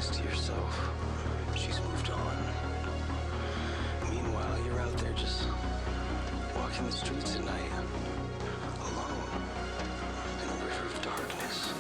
this to yourself. She's moved on. Meanwhile, you're out there just walking the streets at night, alone, in a river of darkness.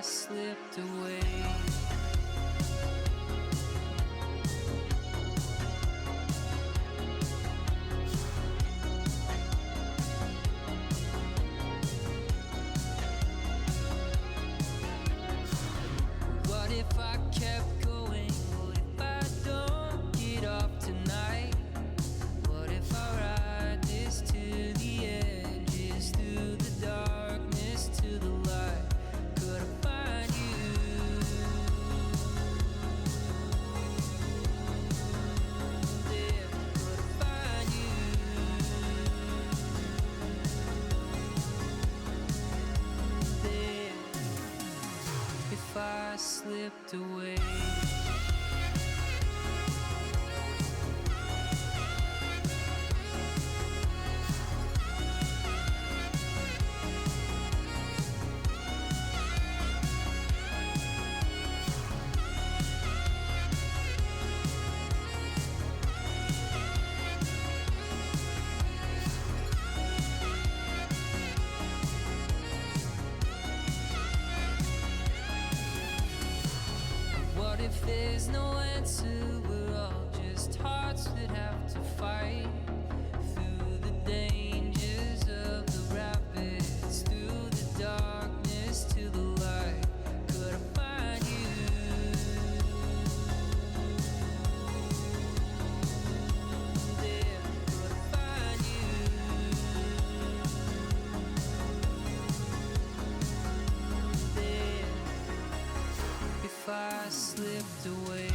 Slipped away. What if I kept going? What if I don't get off tonight? What if I ride this to the edges, through the darkness to the light? Could I find you there? Could I find you there if I slipped away? What if there's no answer? We're all just hearts that have to fight through the dangers of the rapids, through the darkness to the light. Could I find you there? Could I find you there if I slipped away?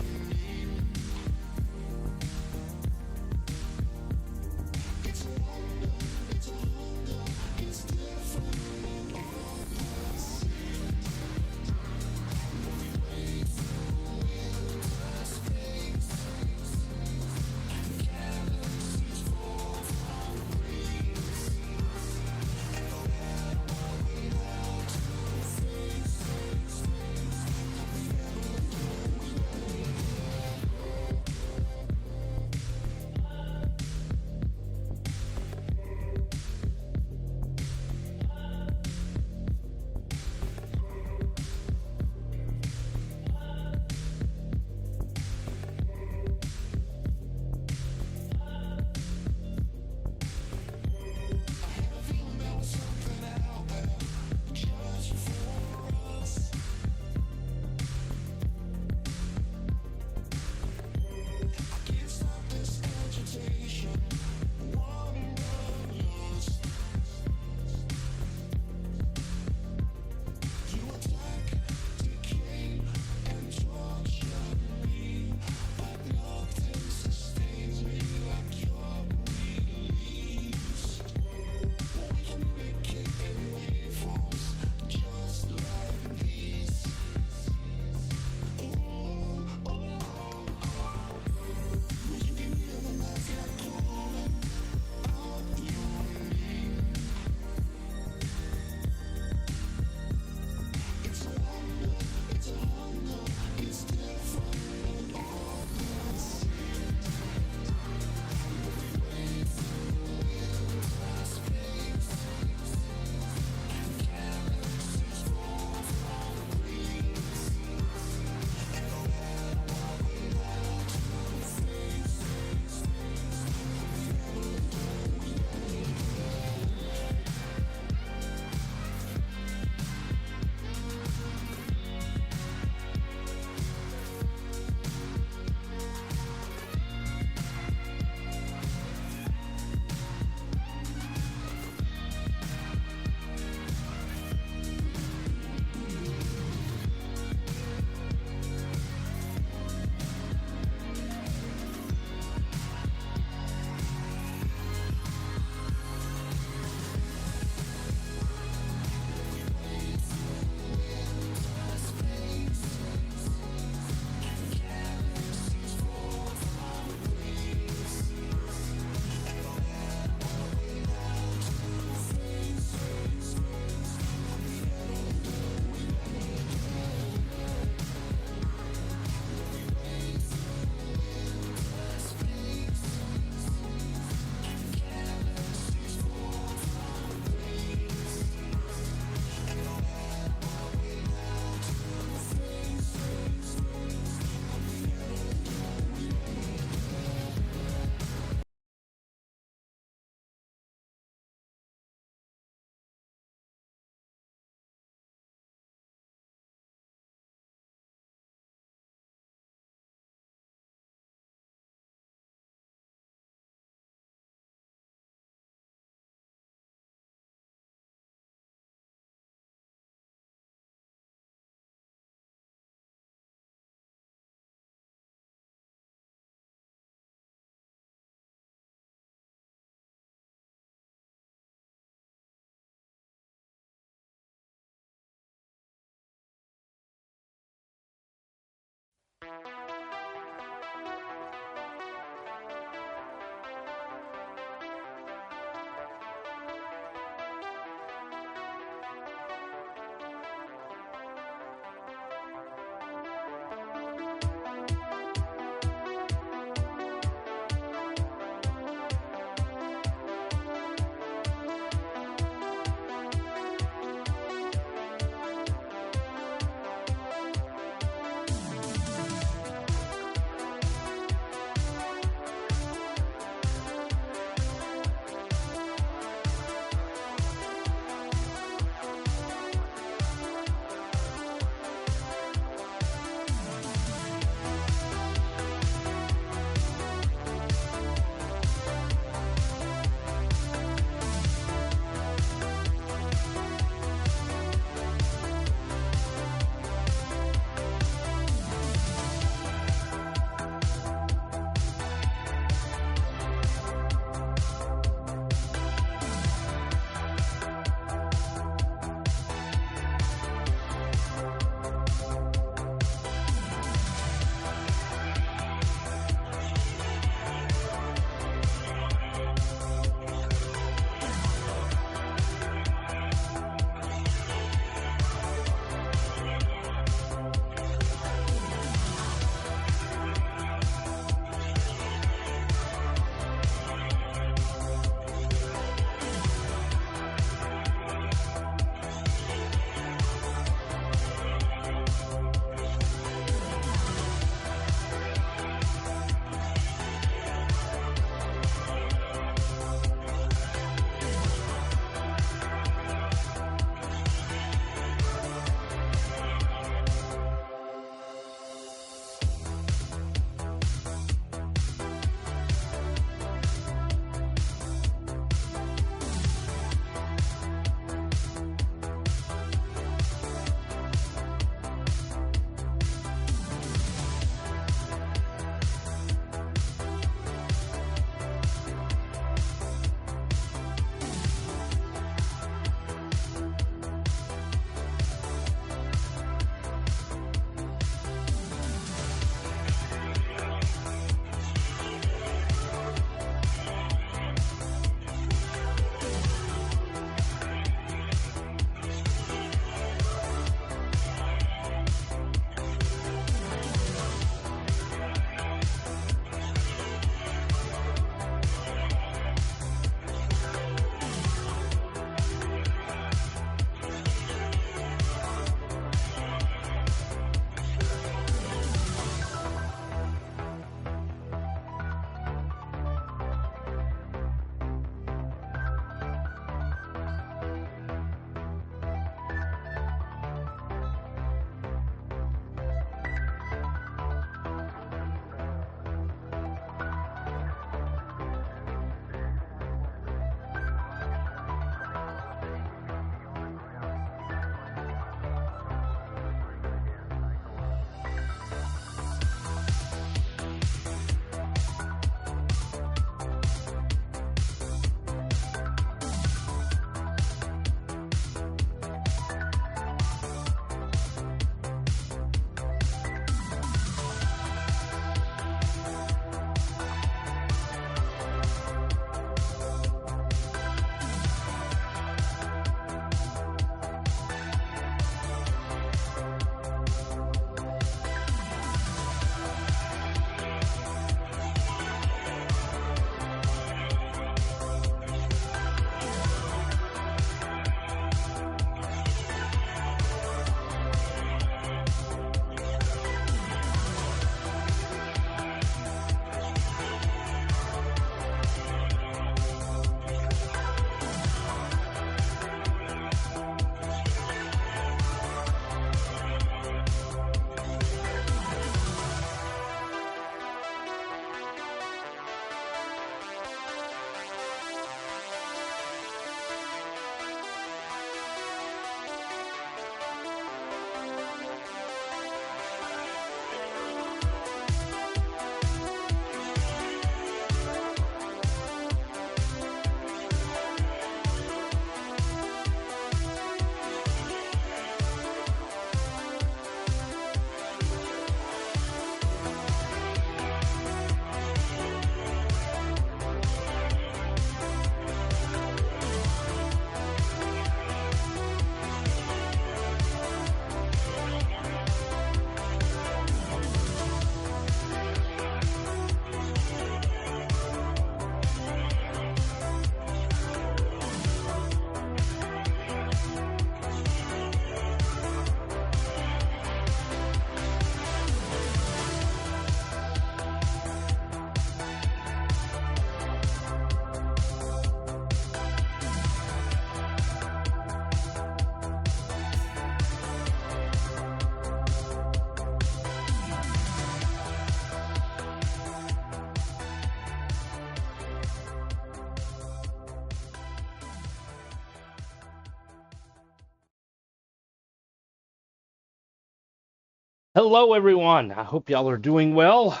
Hello, everyone. I hope y'all are doing well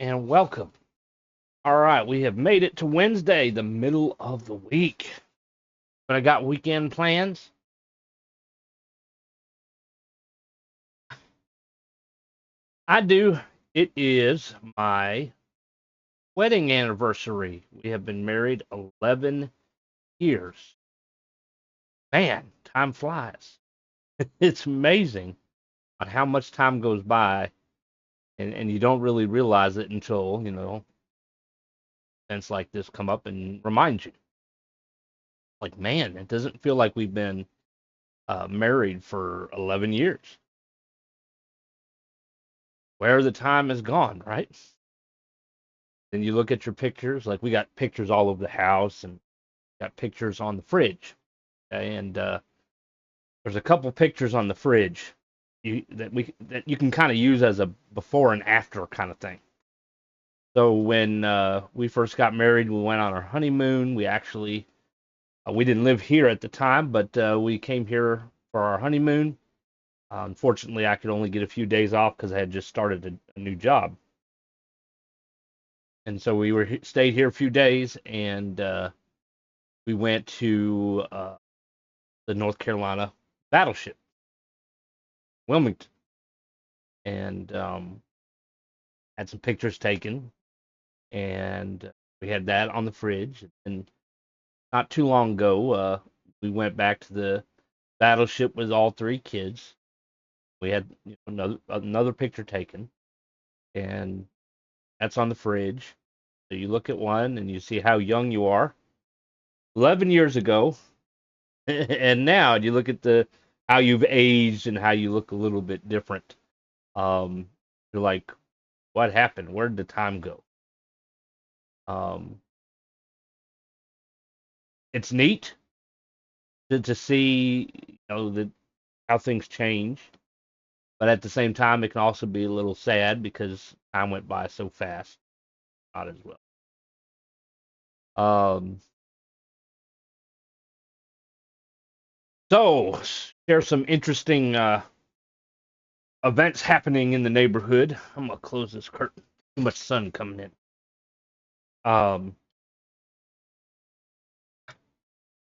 and welcome. All right, we have made it to Wednesday, the middle of the week. But I got weekend plans. I do. It is my wedding anniversary. We have been married 11 years. Man, time flies. It's amazing on how much time goes by, and you don't really realize it until, events like this come up and remind you. Like, man, it doesn't feel like we've been married for 11 years. Where the time has gone, right? Then you look at your pictures, like we got pictures all over the house and got pictures on the fridge. And there's a couple pictures on the fridge that you can kind of use as a before and after kind of thing. So when we first got married, we went on our honeymoon. We didn't live here at the time, but we came here for our honeymoon. Unfortunately, I could only get a few days off because I had just started a new job. And so we were stayed here a few days, and we went to the North Carolina battleship, Wilmington, and had some pictures taken, and we had that on the fridge. And not too long ago, we went back to the battleship with all three kids. We had another picture taken, and that's on the fridge. So you look at one and you see how young you are. 11 years ago, and now you look at the how you've aged and how you look a little bit different. Um, you're like, what happened? Where did the time go? Um, it's neat to see, that how things change, but at the same time, it can also be a little sad because time went by so fast. Not as well. Um, so there's some interesting events happening in the neighborhood. I'm gonna close this curtain. Too much sun coming in. Um,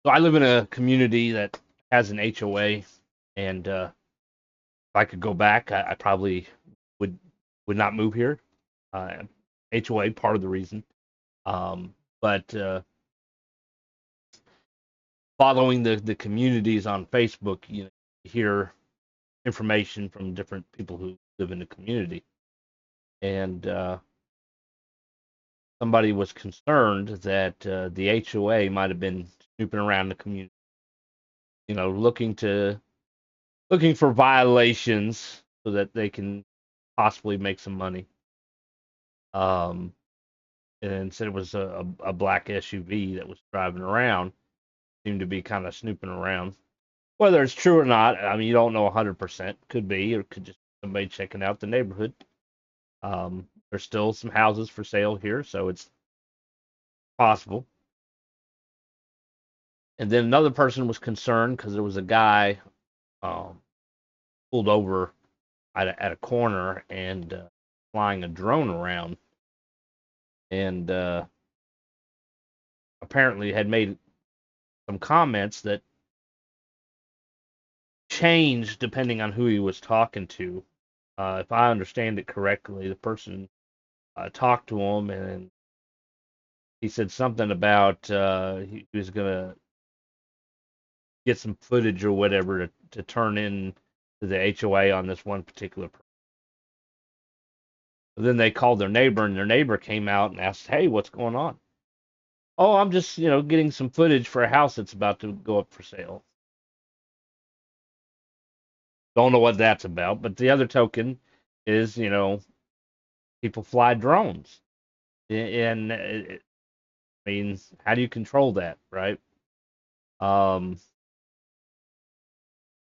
So I live in a community that has an HOA, and if I could go back, I probably would would not move here. Uh, HOA part of the reason, but following the communities on Facebook, you hear information from different people who live in the community, and somebody was concerned that the HOA might have been snooping around the community, looking for violations so that they can possibly make some money. Um, and said it was a black SUV that was driving around, seemed to be kind of snooping around. Whether it's true or not, I mean, you don't know 100%. Could be, or could just be somebody checking out the neighborhood. There's still some houses for sale here, so it's possible. And then another person was concerned because there was a guy um, pulled over at a corner and flying a drone around, and apparently had made some comments that changed depending on who he was talking to. If I understand it correctly, the person talked to him and he said something about he was gonna get some footage or whatever to turn in to the HOA on this one particular person. Then they called their neighbor, and their neighbor came out and asked, "Hey, what's going on?" "Oh, I'm just getting some footage for a house that's about to go up for sale." Don't know what that's about, but the other token is people fly drones, and I mean, how do you control that, right? Um,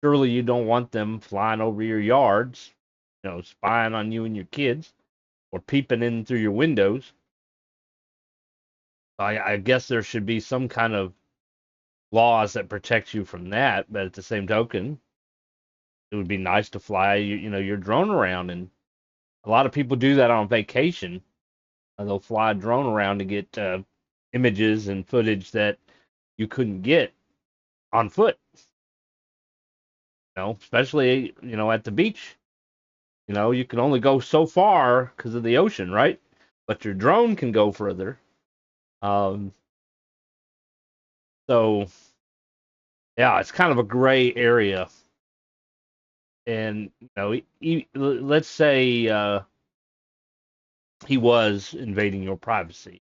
Surely you don't want them flying over your yards, spying on you and your kids, or peeping in through your windows. I guess there should be some kind of laws that protect you from that, but at the same token, it would be nice to fly, your drone around, and a lot of people do that on vacation. They'll fly a drone around to get images and footage that you couldn't get on foot. Especially at the beach. You can only go so far because of the ocean, right? But your drone can go further. Um, so yeah, it's kind of a gray area. And let's say he was invading your privacy.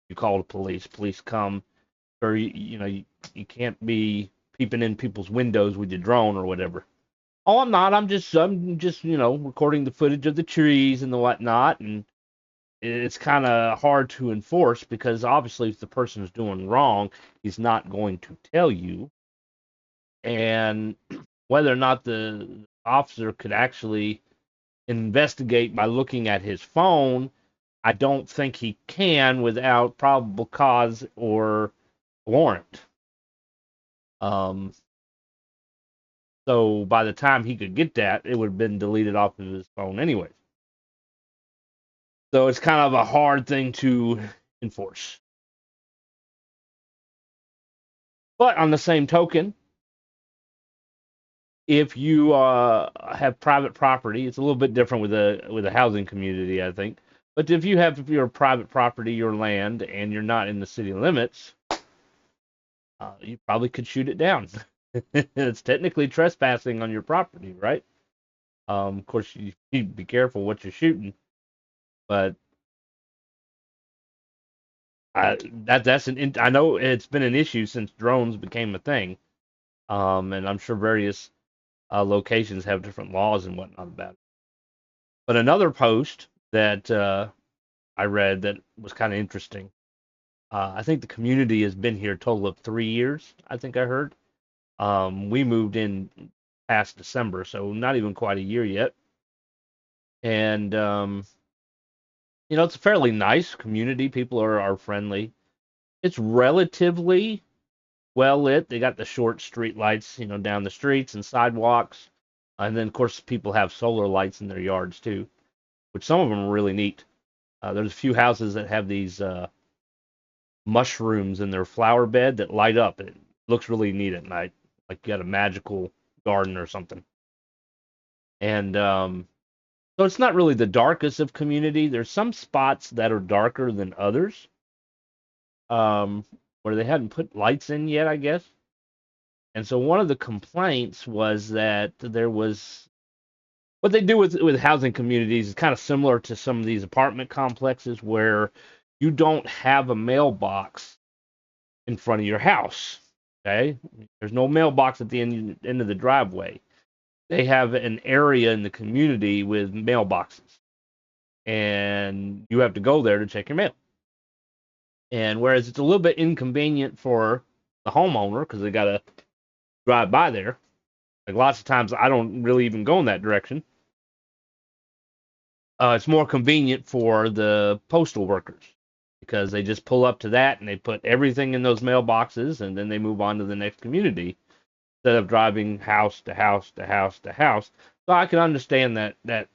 You call the police. Police come, or you can't be peeping in people's windows with your drone or whatever. Oh, I'm not. I'm just recording the footage of the trees and the whatnot, and it's kind of hard to enforce because obviously if the person is doing wrong, he's not going to tell you. And whether or not the officer could actually investigate by looking at his phone, I don't think he can without probable cause or warrant. Um, so by the time he could get that, it would have been deleted off of his phone anyways. So it's kind of a hard thing to enforce. But on the same token, if you have private property, it's a little bit different with a housing community, I think. But if you have your private property, your land, and you're not in the city limits, you probably could shoot it down. It's technically trespassing on your property, right? Of course, you need to be careful what you're shooting, but I know it's been an issue since drones became a thing, and I'm sure various locations have different laws and whatnot about it. But another post that I read that was kind of interesting. I think the community has been here a total of 3 years. I think I heard. We moved in past December, so not even quite a year yet. And it's a fairly nice community. People are friendly. It's relatively well lit. They got the short street lights, down the streets and sidewalks. And then, of course, people have solar lights in their yards too, which some of them are really neat. There's a few houses that have these mushrooms in their flower bed that light up. It looks really neat at night, like you got a magical garden or something. And so it's not really the darkest of community. There's some spots that are darker than others, where they hadn't put lights in yet, I guess. And so one of the complaints was that there was what they do with housing communities is kind of similar to some of these apartment complexes where you don't have a mailbox in front of your house. Okay, there's no mailbox at the end of the driveway. They have an area in the community with mailboxes, and you have to go there to check your mail. And whereas it's a little bit inconvenient for the homeowner because they got to drive by there, like lots of times I don't really even go in that direction. It's more convenient for the postal workers because they just pull up to that and they put everything in those mailboxes and then they move on to the next community instead of driving house to house to house to house. So I can understand that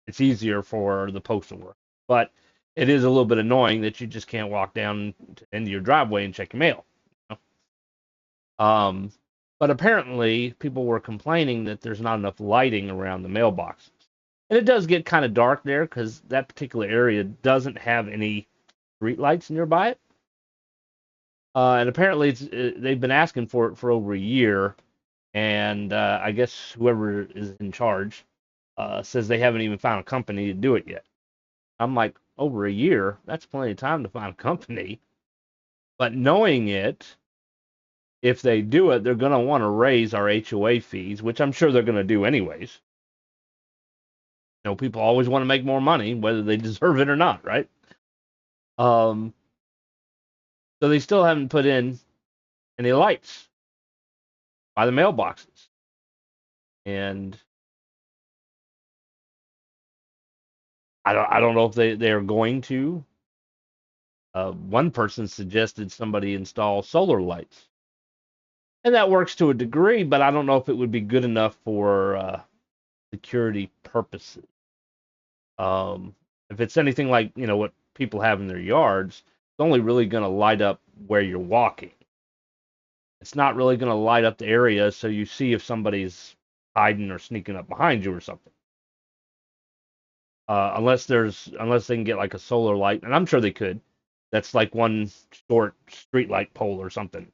it's easier for the postal worker, but it is a little bit annoying that you just can't walk down to the end of your driveway and check your mail. You know? But apparently people were complaining that there's not enough lighting around the mailboxes. And it does get kind of dark there because that particular area doesn't have any street lights nearby it. And apparently they've been asking for it for over a year. And I guess whoever is in charge says they haven't even found a company to do it yet. I'm like, over a year? That's plenty of time to find a company. But knowing it, if they do it, they're going to want to raise our HOA fees, which I'm sure they're going to do anyways. People always want to make more money, whether they deserve it or not, right? So they still haven't put in any lights by the mailboxes. And I don't know if they are going to. One person suggested somebody install solar lights. And that works to a degree, but I don't know if it would be good enough for security purposes. If it's anything like, what people have in their yards, it's only really going to light up where you're walking. It's not really going to light up the area so you see if somebody's hiding or sneaking up behind you or something. Unless they can get like a solar light, and I'm sure they could. That's like one short street light pole or something.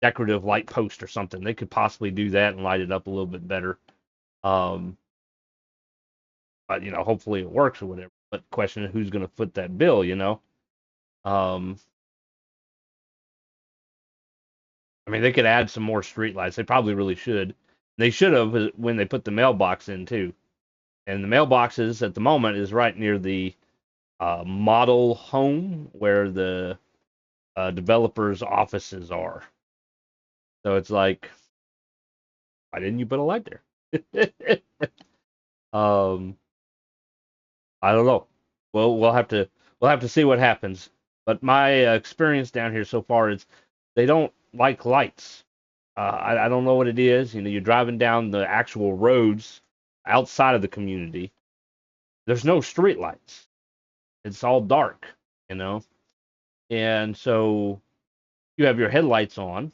Decorative light post or something. They could possibly do that and light it up a little bit better. But hopefully it works or whatever. But the question is who's going to foot that bill, I mean, they could add some more streetlights. They probably really should. They should have when they put the mailbox in too. And the mailboxes at the moment is right near the model home where the developers' offices are. So it's like, why didn't you put a light there? I don't know. Well, we'll have to see what happens. But my experience down here so far is they don't like lights. I don't know what it is. You're driving down the actual roads outside of the community. There's no street lights. It's all dark, And so you have your headlights on.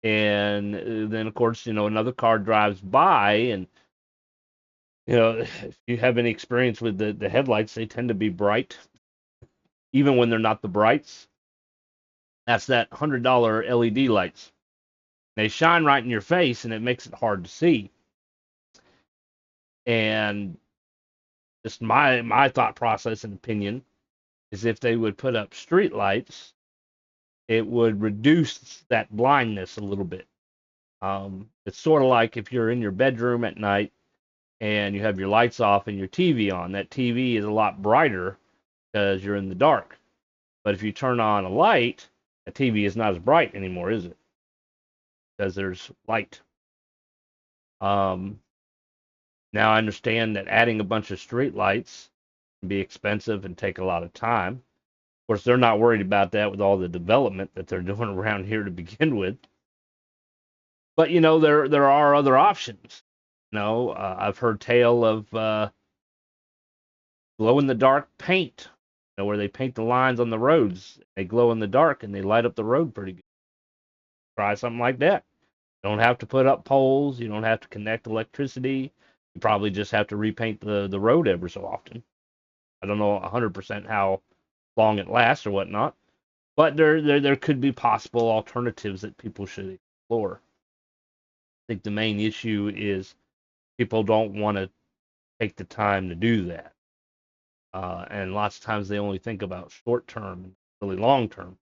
And then, of course, another car drives by. And, if you have any experience with the headlights, they tend to be bright, even when they're not the brights. That's that $100 LED lights. They shine right in your face, and it makes it hard to see. And just my thought process and opinion is if they would put up street lights, it would reduce that blindness a little bit. It's sort of like if you're in your bedroom at night and you have your lights off and your TV on. That TV is a lot brighter because you're in the dark. But if you turn on a light, the TV is not as bright anymore, is it? Because there's light. Now I understand that adding a bunch of street lights can be expensive and take a lot of time. Of course, they're not worried about that with all the development that they're doing around here to begin with. But there are other options. I've heard tale of glow in the dark paint. Where they paint the lines on the roads. They glow in the dark and they light up the road pretty good. Try something like that. You don't have to put up poles. You don't have to connect electricity. You probably just have to repaint the road ever so often. I don't know 100% how long it lasts or whatnot, but there could be possible alternatives that people should explore. I think the main issue is people don't want to take the time to do that. And lots of times they only think about short term and really long term.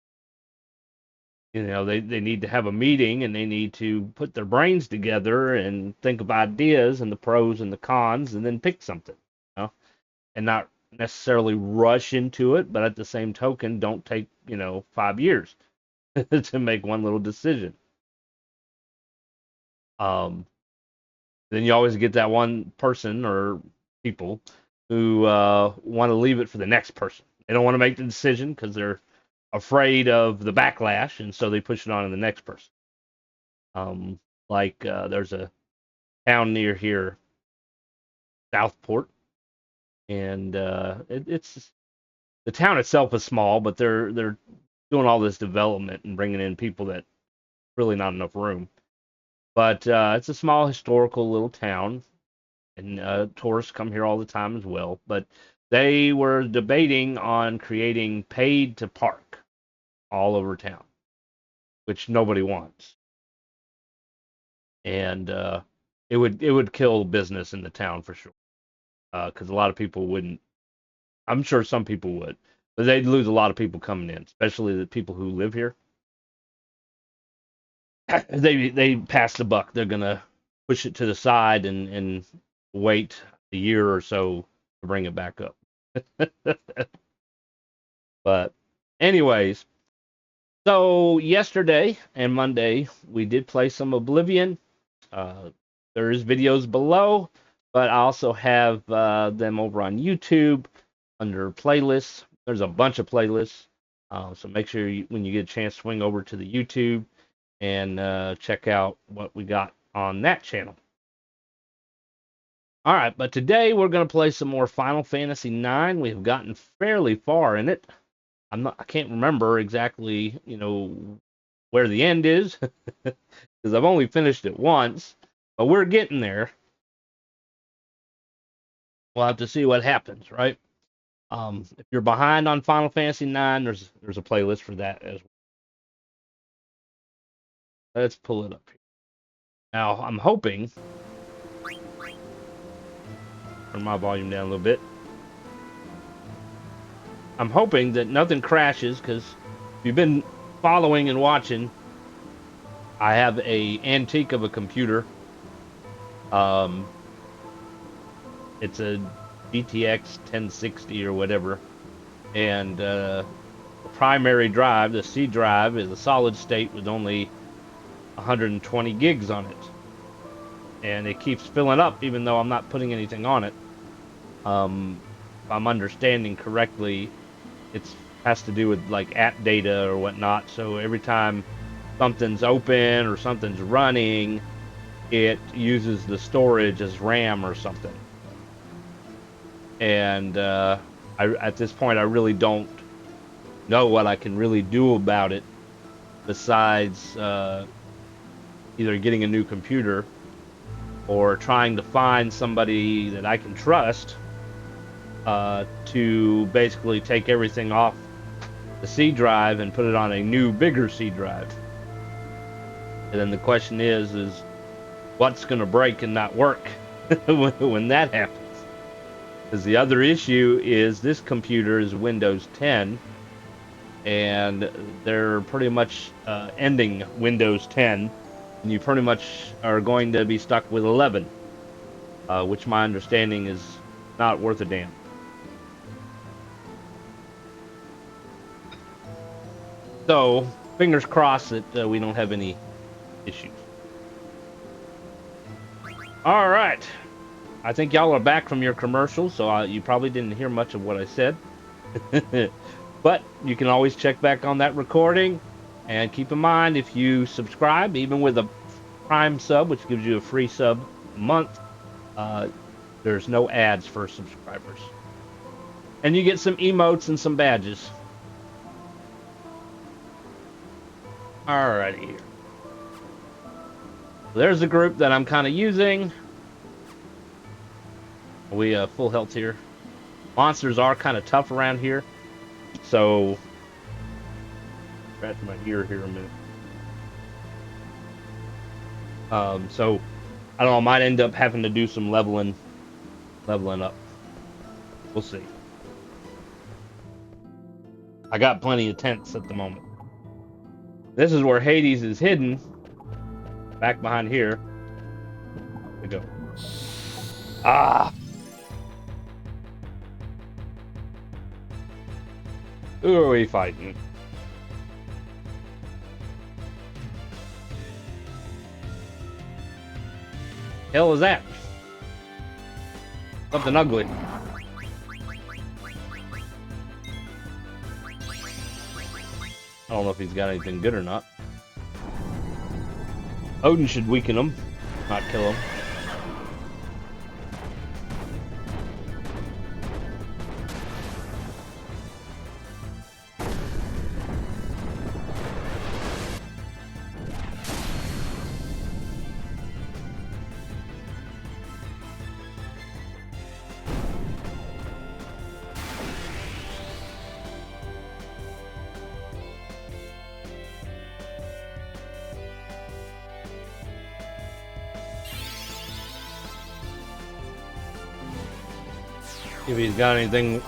They need to have a meeting and they need to put their brains together and think of ideas and the pros and the cons and then pick something, and not necessarily rush into it, but at the same token, don't take, 5 years to make one little decision. Then you always get that one person or people who want to leave it for the next person. They don't want to make the decision because they're afraid of the backlash, and so they push it on to the next person. There's a town near here, Southport, and it's the town itself is small, but they're doing all this development and bringing in people that really not enough room. But it's a small historical little town, and tourists come here all the time as well. But they were debating on creating paid to park all over town, which nobody wants. And it would kill business in the town for sure, because a lot of people wouldn't. I'm sure some people would, but they'd lose a lot of people coming in, especially the people who live here. They pass the buck. They're gonna push it to the side and wait a year or so to bring it back up. But anyways, so yesterday and Monday we did play some Oblivion. There is videos below, but I also have them over on YouTube under playlists. There's a bunch of playlists. So make sure when you get a chance, swing over to the YouTube and check out what we got on that channel. All right, but today we're going to play some more Final Fantasy IX. We've gotten fairly far in it. I can't remember exactly, where the end is, because I've only finished it once, but we're getting there. We'll have to see what happens, right? If you're behind on Final Fantasy IX, there's a playlist for that as well. Let's pull it up here. Now, I'm hoping, turn my volume down a little bit. I'm hoping that nothing crashes, because if you've been following and watching, I have a antique of a computer. It's a GTX 1060 or whatever, and the primary drive, the C drive, is a solid state with only 120 gigs on it, and it keeps filling up even though I'm not putting anything on it. If I'm understanding correctly, it has to do with like app data or whatnot. So every time something's open or something's running, it uses the storage as RAM or something. And at this point, I really don't know what I can really do about it, besides either getting a new computer or trying to find somebody that I can trust to basically take everything off the C drive and put it on a new, bigger C drive. And then the question is what's going to break and not work when that happens? Because the other issue is this computer is Windows 10, and they're pretty much ending Windows 10, and you pretty much are going to be stuck with 11, which my understanding is not worth a damn. So, fingers crossed that we don't have any issues. All right. I think y'all are back from your commercials, so you probably didn't hear much of what I said. But you can always check back on that recording. And keep in mind, if you subscribe, even with a Prime sub, which gives you a free sub a month, there's no ads for subscribers. And you get some emotes and some badges. Alrighty here. There's a group that I'm kind of using. We full health here. Monsters are kind of tough around here, so scratch my ear here a minute. So I don't know. I might end up having to do some leveling up. We'll see. I got plenty of tents at the moment. This is where Hades is hidden. Back behind here. There we go. Ah. Who are we fighting? Hell is that? Something ugly. I don't know if he's got anything good or not. Odin should weaken him, not kill him. If he's got anything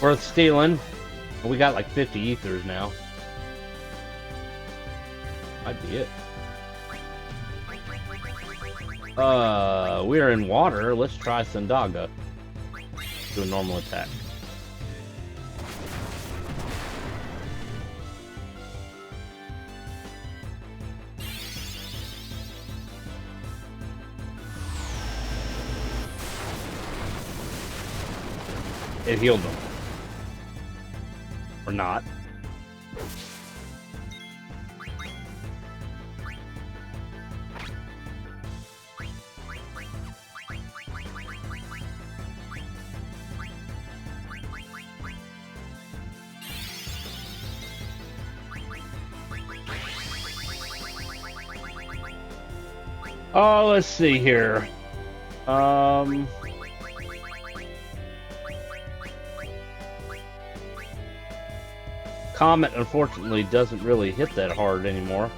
worth stealing. We got like 50 ethers now. Might be it. We are in water. Let's try Sandaga. Do a normal attack. It healed them. Or not. Oh, let's see here. Comet unfortunately doesn't really hit that hard anymore.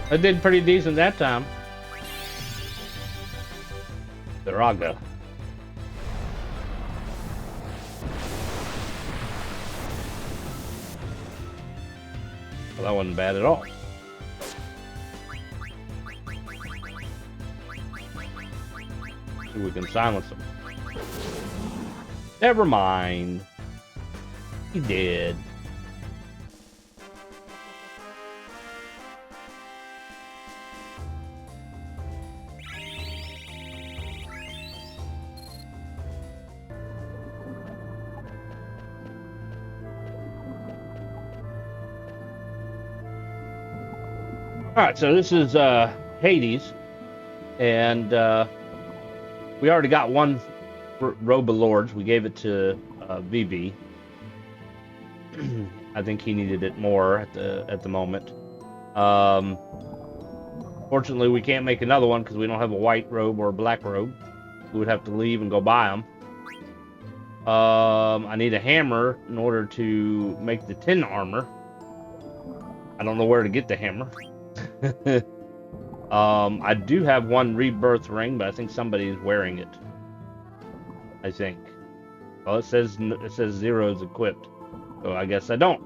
I did pretty decent that time. Viraga. Well, that wasn't bad at all. See if we can silence him. Never mind. He did. Alright, so this is Hades, and we already got one Robe of Lords. We gave it to VB. I think he needed it more at the moment. Fortunately, we can't make another one because we don't have a white robe or a black robe. We would have to leave and go buy them. I need a hammer in order to make the tin armor. I don't know where to get the hammer. I do have one rebirth ring, but I think somebody is wearing it. I think. Well, it says 0 is equipped, so I guess I don't.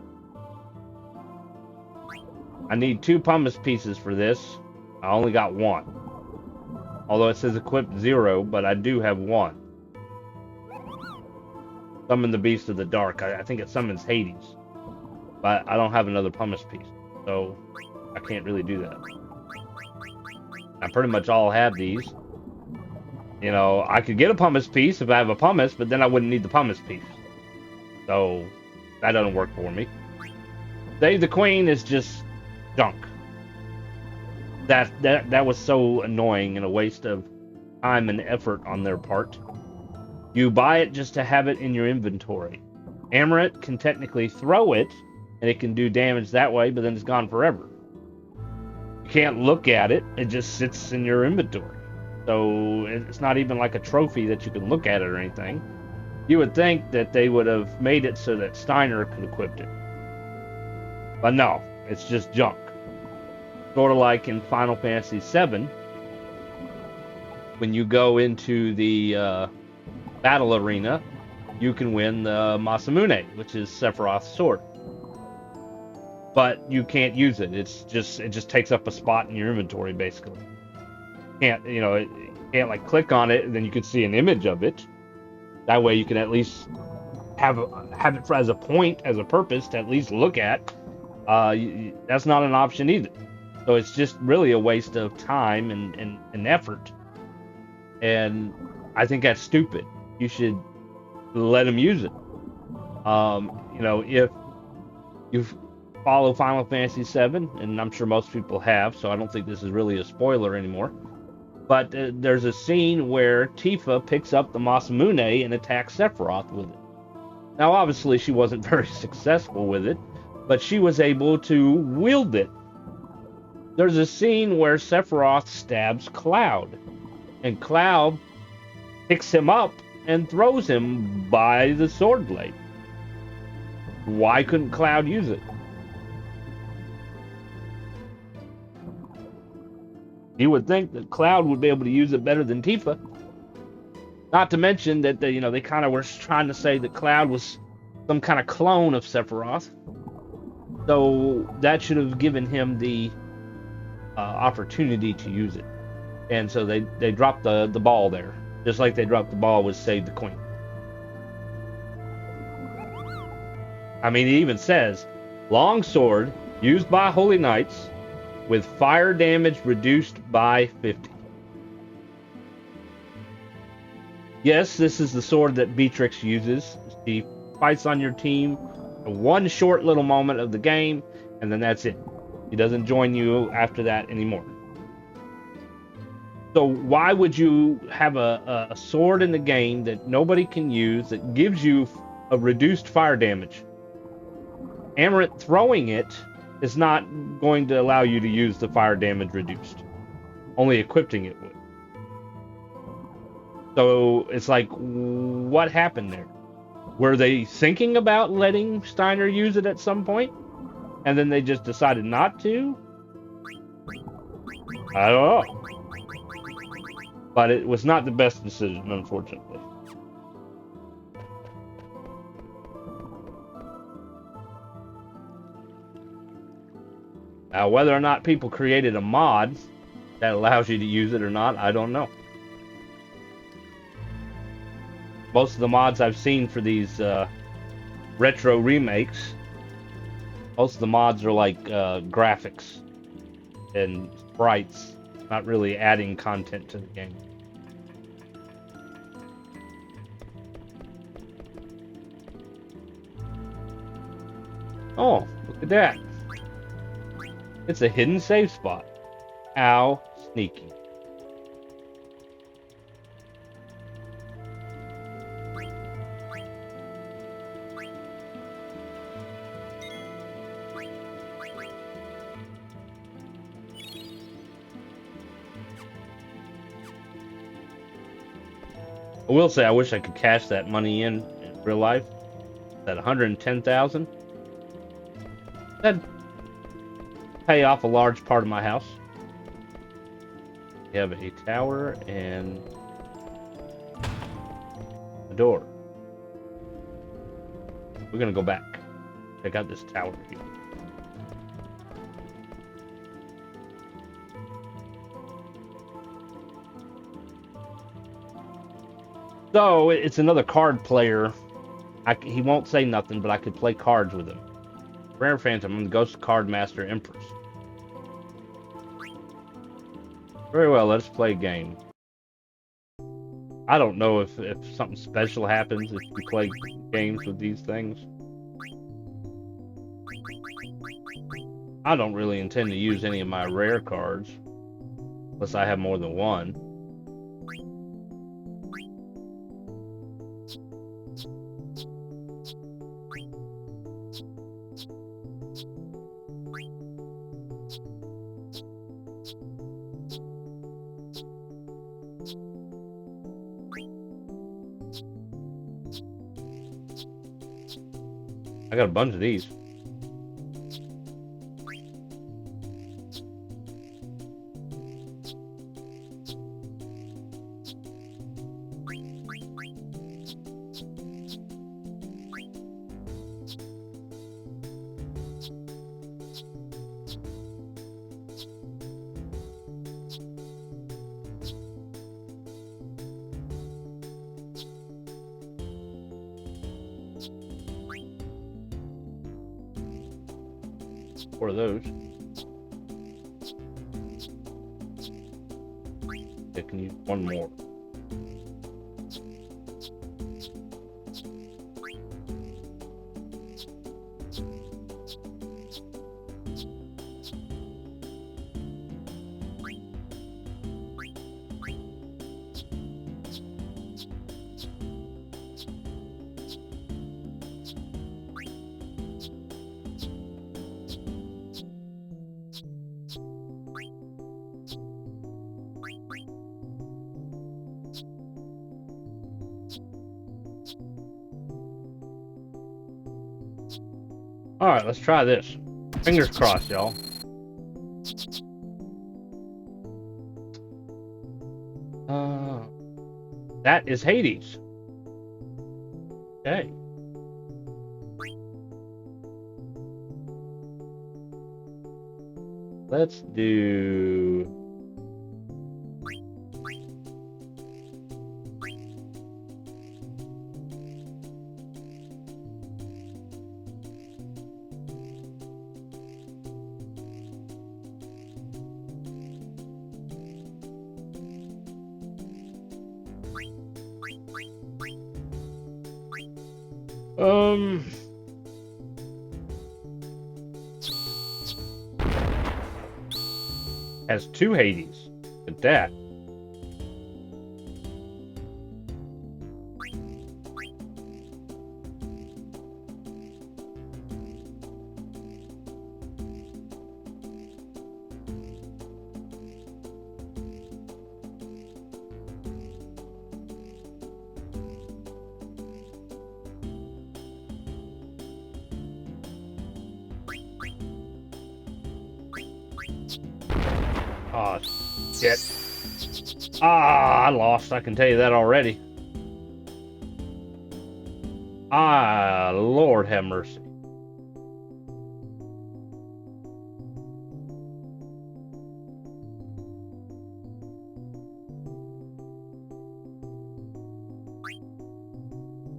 I need 2 pumice pieces for this. I only got 1. Although it says equipped 0, but I do have 1. Summon the Beast of the Dark. I think it summons Hades, but I don't have another pumice piece, so I can't really do that. I pretty much all have these. You know, I could get a pumice piece if I have a pumice, but then I wouldn't need the pumice piece. So, that doesn't work for me. Save the Queen is just junk. That was so annoying and a waste of time and effort on their part. You buy it just to have it in your inventory. Amulet can technically throw it, and it can do damage that way, but then it's gone forever. You can't look at it, it just sits in your inventory. So it's not even like a trophy that you can look at it or anything. You would think that they would have made it so that Steiner could equip it. But no, it's just junk. Sort of like in Final Fantasy VII, when you go into the battle arena, you can win the Masamune, which is Sephiroth's sword. But you can't use it. It just takes up a spot in your inventory, basically. You can't like click on it and then you can see an image of it. That way you can at least have it as a point, as a purpose to at least look at. That's not an option either. So it's just really a waste of time and effort. And I think that's stupid. You should let them use it. If you follow Final Fantasy VII, and I'm sure most people have, so I don't think this is really a spoiler anymore. But there's a scene where Tifa picks up the Masamune and attacks Sephiroth with it. Now, obviously, she wasn't very successful with it, but she was able to wield it. There's a scene where Sephiroth stabs Cloud, and Cloud picks him up and throws him by the sword blade. Why couldn't Cloud use it? You would think that Cloud would be able to use it better than Tifa. Not to mention that they kind of were trying to say that Cloud was some kind of clone of Sephiroth. So that should have given him the opportunity to use it. And so they dropped the ball there. Just like they dropped the ball with Save the Queen. I mean, it even says, longsword used by holy knights with fire damage reduced by 50. Yes, this is the sword that Beatrix uses. She fights on your team in one short little moment of the game, and then that's it. He doesn't join you after that anymore. So why would you have a sword in the game that nobody can use that gives you a reduced fire damage? Amaranth throwing it is not going to allow you to use the fire damage reduced. Only equipping it would. So it's like, what happened there? Were they thinking about letting Steiner use it at some point, and then they just decided not to? I don't know. But it was not the best decision, unfortunately. Now, whether or not people created a mod that allows you to use it or not, I don't know. Most of the mods I've seen for these retro remakes, most of the mods are like graphics and sprites, not really adding content to the game. Oh, look at that. It's a hidden save spot. How sneaky. I will say I wish I could cash that money in real life. That 110,000. That'd pay off a large part of my house. We have a tower and a door. We're gonna go back. Check out this tower here. So it's another card player. He won't say nothing, but I could play cards with him. Rare Phantom, I'm the Ghost Card Master Empress. Very well, let's play a game. I don't know if something special happens if you play games with these things. I don't really intend to use any of my rare cards, unless I have more than one. I got a bunch of these. Four of those. I can use one more. Alright, let's try this. Fingers crossed, y'all. That is Hades. Okay. Let's do... Has two Hades. Look at that. Oh, shit. Ah, I lost. I can tell you that already. Ah, Lord have mercy.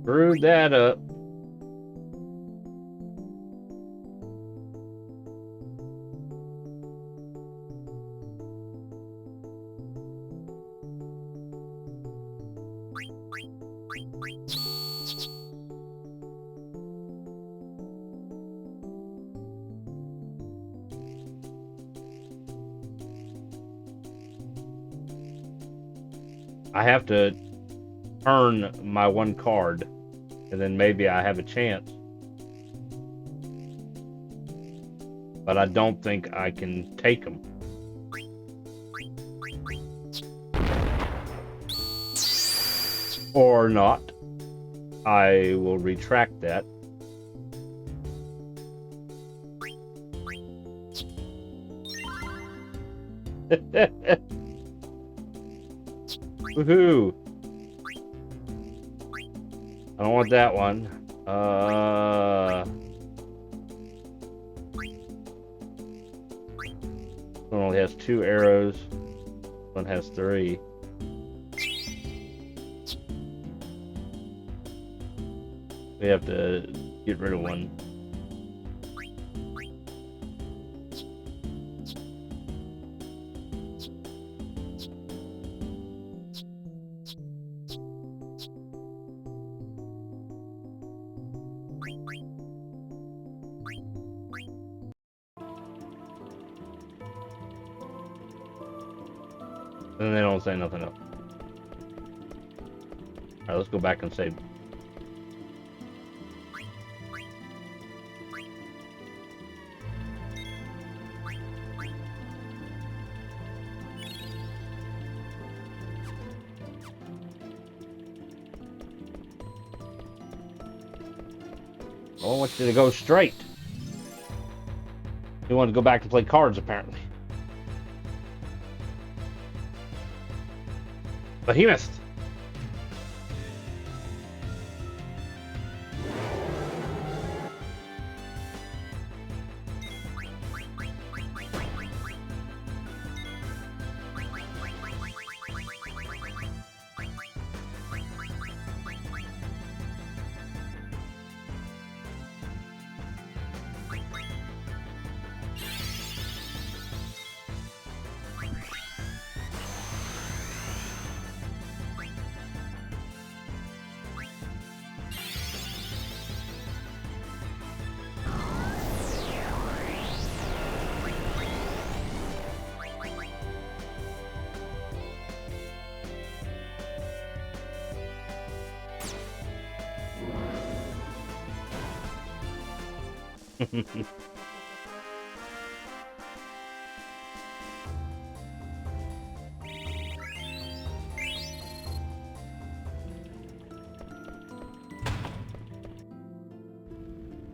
Screwed that up. I have to turn my one card, and then maybe I have a chance. But I don't think I can take them. Or not. I will retract that. Woohoo! I don't want that one. One only has 2 arrows. One has 3. We have to get rid of one. And they don't say nothing else. Alright, let's go back and save. I want you to go straight. You want to go back and play cards, apparently. Behemoth.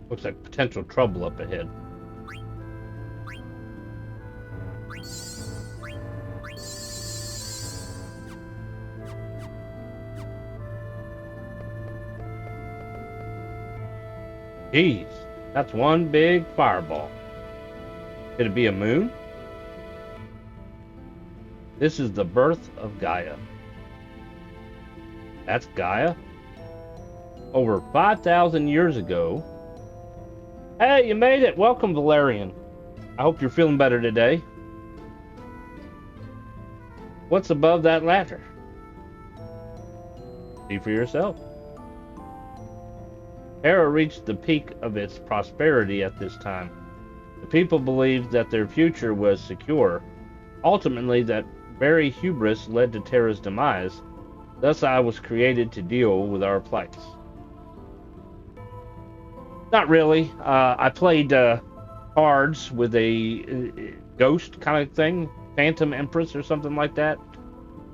Looks like potential trouble up ahead. Jeez, that's one big fireball. Could it be a moon? This is the birth of Gaia. That's Gaia? Over 5,000 years ago. Hey, you made it! Welcome, Valerian. I hope you're feeling better today. What's above that ladder? See for yourself. Hera reached the peak of its prosperity at this time. The people believed that their future was secure. Ultimately, that very hubris led to Terra's demise. Thus, I was created to deal with our plights. Not really. I played cards with a ghost kind of thing, Phantom Empress or something like that.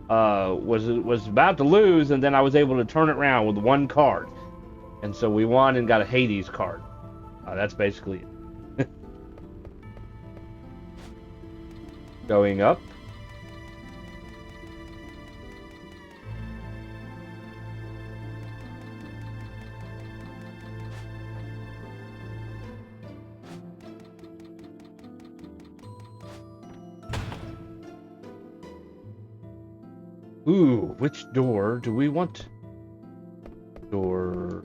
Was about to lose, and then I was able to turn it around with one card. And so we won and got a Hades card. That's basically it. Going up. Ooh, which door do we want? Door.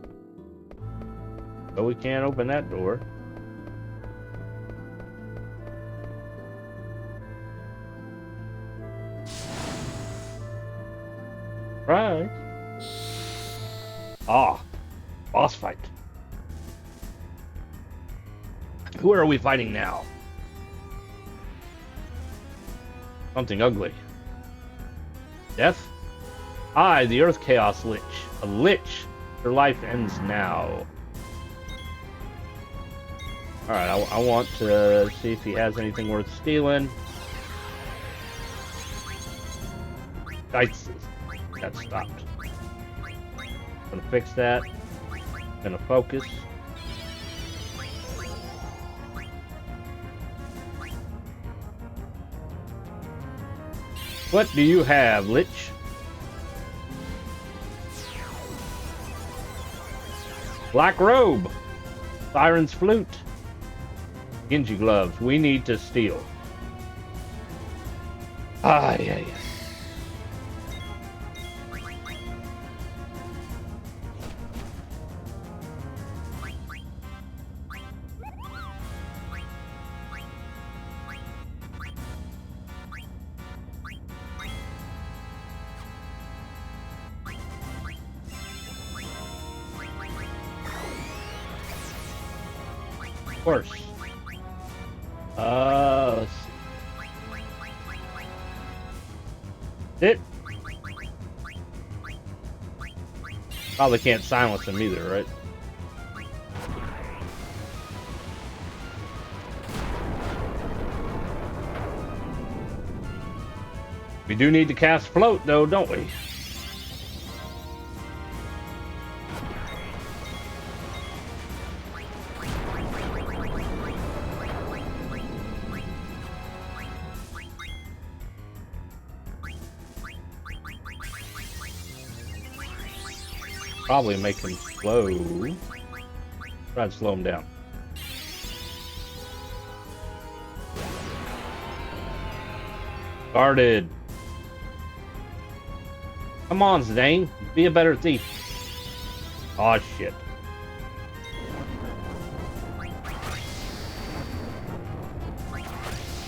Oh, we can't open that door. Right. Ah, boss fight. Who are we fighting now? Something ugly. Death? I, the Earth Chaos Lich. A lich. Your life ends now. Alright, I want to see if he has anything worth stealing. Dice. That stopped. Gonna fix that. Gonna focus. What do you have, Lich? Black robe. Siren's flute. Genji gloves. We need to steal. Ah, yeah. Of course. Let's see. It probably can't silence him either, right? We do need to cast float though, don't we? Probably make him slow. Try to slow him down. Guarded. Come on, Zidane. Be a better thief. Aw, shit.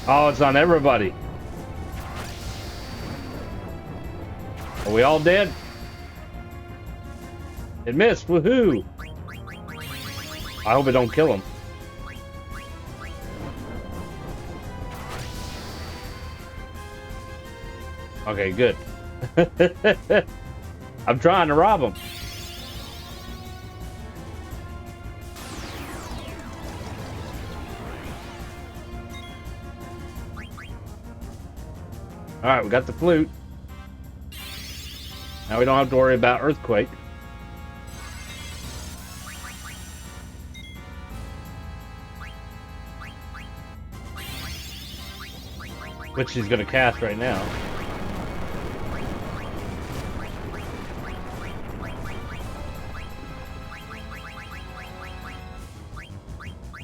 Oh, it's on everybody. Are we all dead? It missed. Woohoo! I hope it don't kill him. Okay, good. I'm trying to rob him. Alright, we got the flute. Now we don't have to worry about earthquake. Which he's gonna cast right now.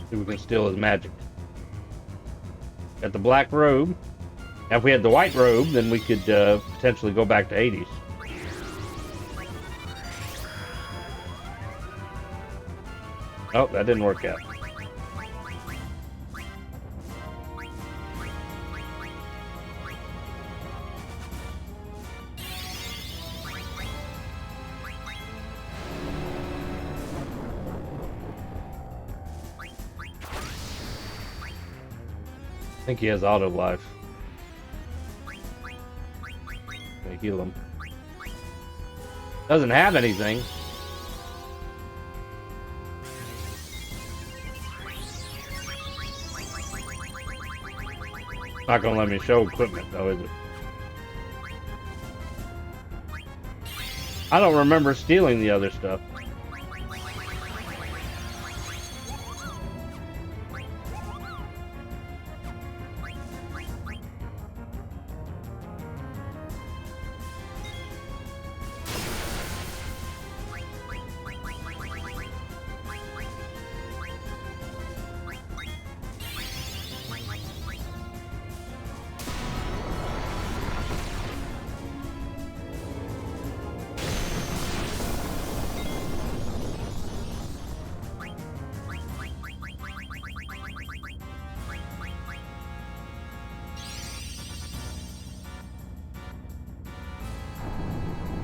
See if we can steal his magic. Got the black robe. Now if we had the white robe, then we could potentially go back to 80s. Oh, that didn't work out. I think he has auto life. Gonna heal him. Doesn't have anything. Not gonna let me show equipment though, is it? I don't remember stealing the other stuff.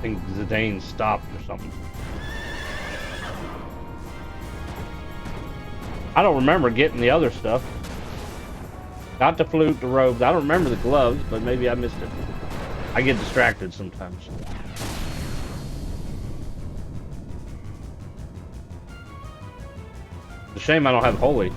think Zidane stopped or something. I don't remember getting the other stuff. Got the flute, the robes. I don't remember the gloves, but maybe I missed it. I get distracted sometimes. It's a shame I don't have holy.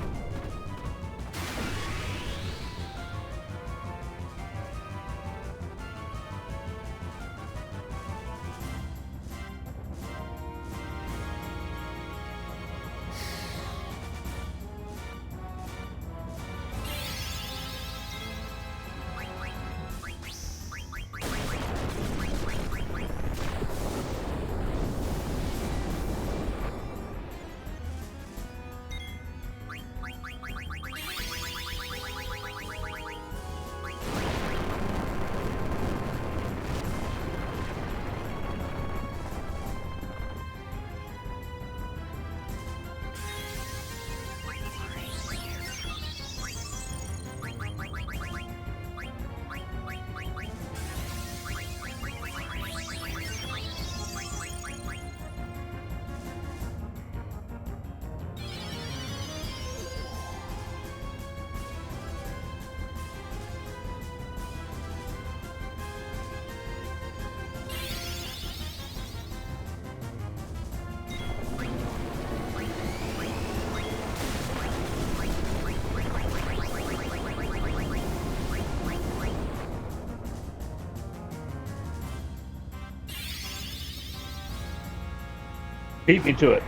Beat me to it.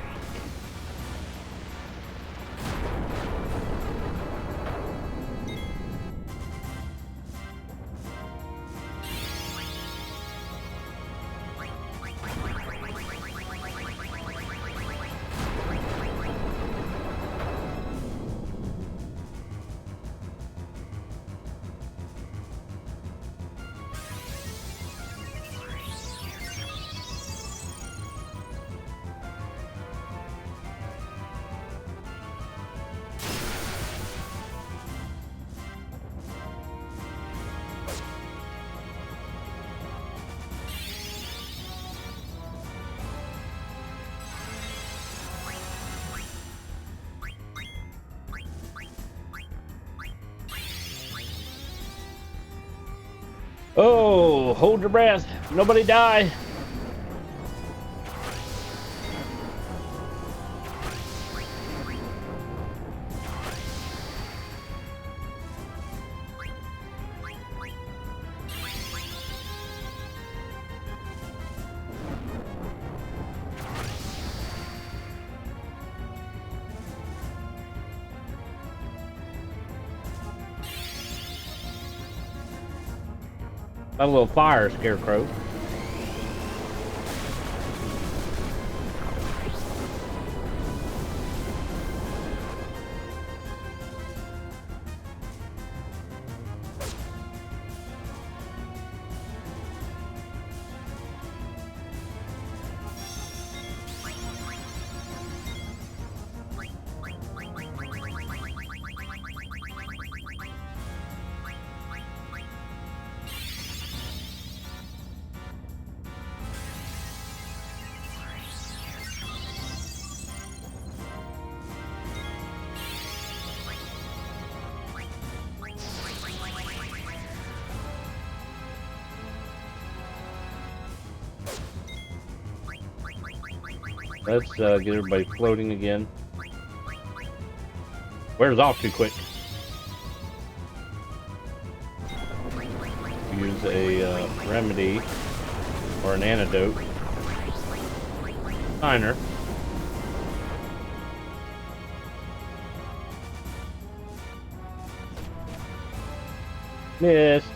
Oh, hold your breath. Nobody die. Got a little fire, Scarecrow. Let's get everybody floating again. Wears off too quick. Use a remedy or an antidote. Signer. Missed.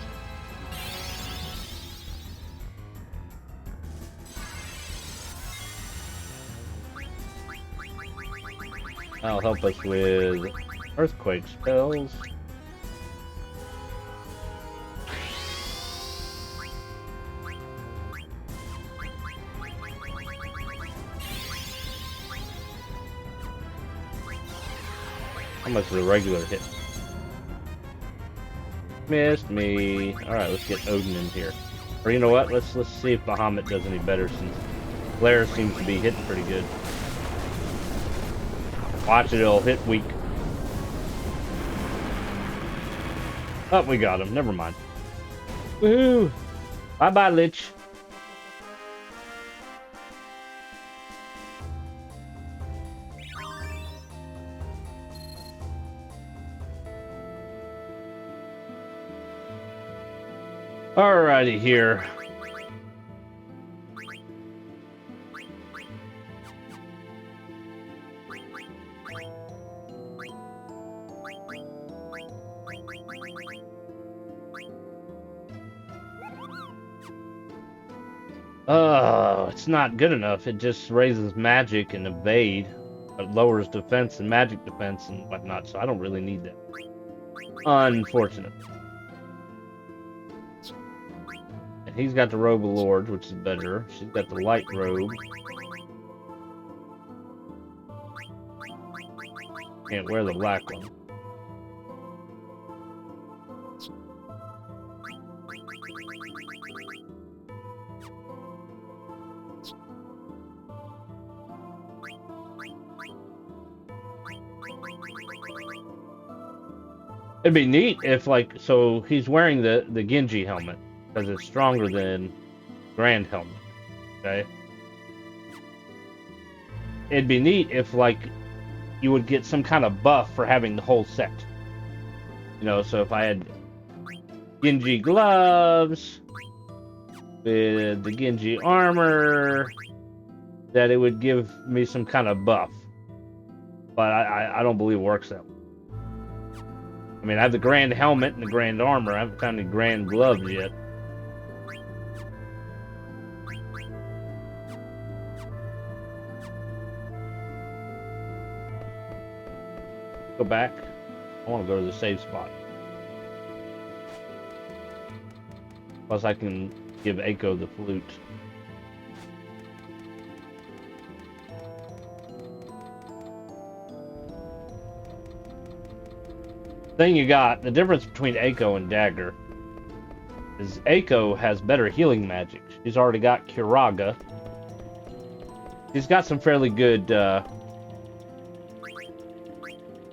That'll help us with earthquake spells. How much is a regular hit? Missed me. Alright, let's get Odin in here. Or you know what? Let's see if Bahamut does any better since Blair seems to be hitting pretty good. Watch it, it'll hit weak. Oh, we got him. Never mind. Woohoo! Bye-bye, Lich. Alrighty here. Oh, it's not good enough. It just raises magic and evade, but lowers defense and magic defense and whatnot, so I don't really need that. Unfortunate. And he's got the Robe of Lords, which is better. She's got the Light Robe. Can't wear the black one. It'd be neat if, like, so he's wearing the Genji helmet because it's stronger than Grand helmet. Okay. It'd be neat if, like, you would get some kind of buff for having the whole set. You know, so if I had Genji gloves with the Genji armor, that it would give me some kind of buff. But I don't believe it works that way. I mean, I have the Grand helmet and the Grand armor. I haven't found any Grand gloves yet. Go back. I want to go to the save spot. Plus, I can give Eiko the flute. Thing you got, the difference between Eiko and Dagger is Eiko has better healing magic. She's already got Kiraga. She's got some fairly good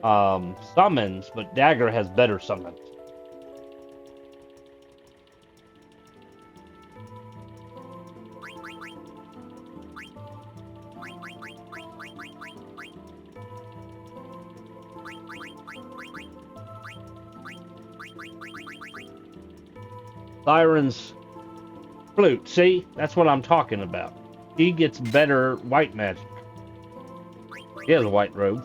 summons, but Dagger has better summons. Siren's flute. See? That's what I'm talking about. He gets better white magic. He has a white robe.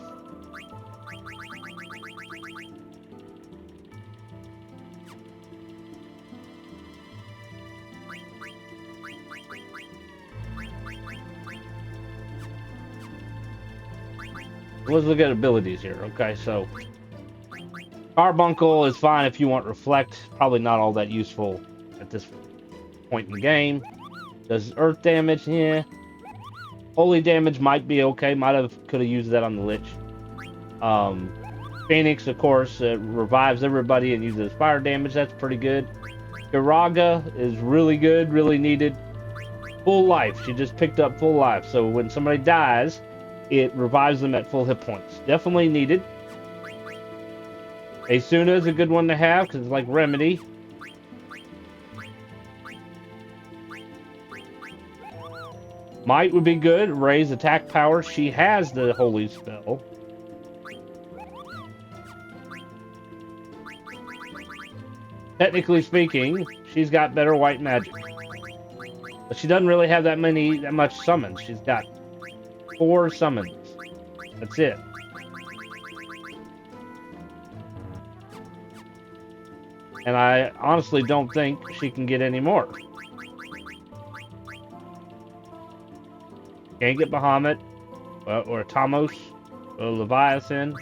Let's look at abilities here. Okay, so Carbuncle is fine if you want Reflect. Probably not all that useful at this point in the game. Does earth damage? Yeah. Holy damage might be okay. Could have used that on the Lich. Phoenix, of course, revives everybody and uses fire damage. That's pretty good. Kiraga is really good, really needed. Full life. She just picked up full life. So when somebody dies, it revives them at full hit points. Definitely needed. Asuna is a good one to have because it's like Remedy. Might would be good. Raise attack power. She has the holy spell. Technically speaking, she's got better white magic. But she doesn't really have that much summons. She's got 4 summons. That's it. And I honestly don't think she can get any more. Can't get Bahamut, or Tamos, or Leviathan.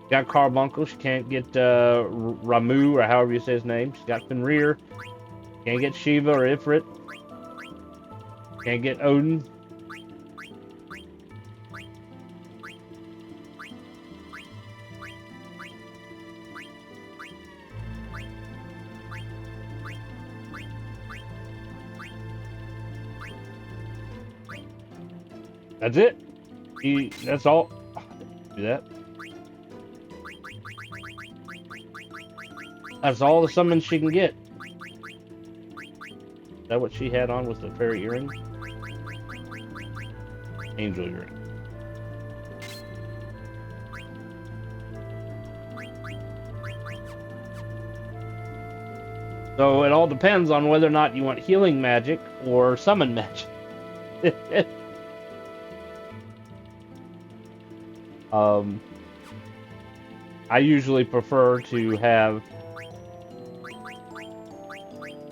Got Carbuncle. She can't get Ramu, or however you say his name. She's got Fenrir. Can't get Shiva or Ifrit. Can't get Odin. That's it. That's all. Do that. That's all the summons she can get. Is that what she had on, was the fairy earring? Angel earring. So it all depends on whether or not you want healing magic or summon magic. I usually prefer to have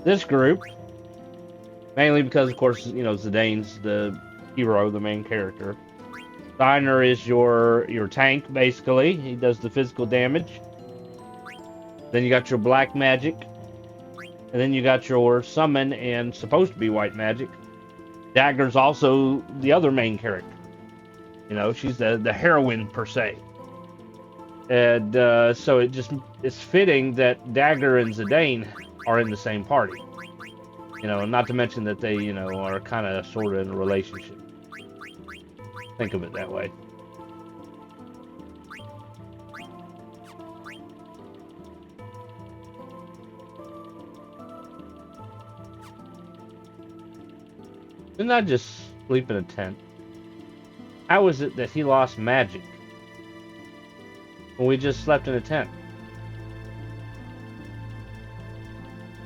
this group, mainly because, of course, you know, Zidane's the hero, the main character. Steiner is your tank, basically. He does the physical damage. Then you got your black magic. And then you got your summon and supposed to be white magic. Dagger's also the other main character. You know, she's the heroine, per se. And so it's fitting that Dagger and Zidane are in the same party. You know, not to mention that they, you know, are kind of sort of in a relationship. Think of it that way. Didn't I just sleep in a tent? How is it that he lost magic when we just slept in a tent?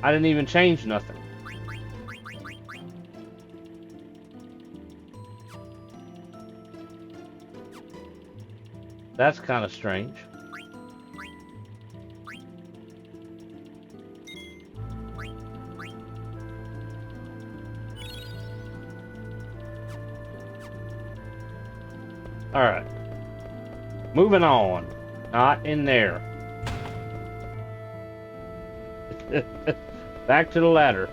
I didn't even change nothing. That's kind of strange. Alright. Moving on. Not in there. Back to the ladder.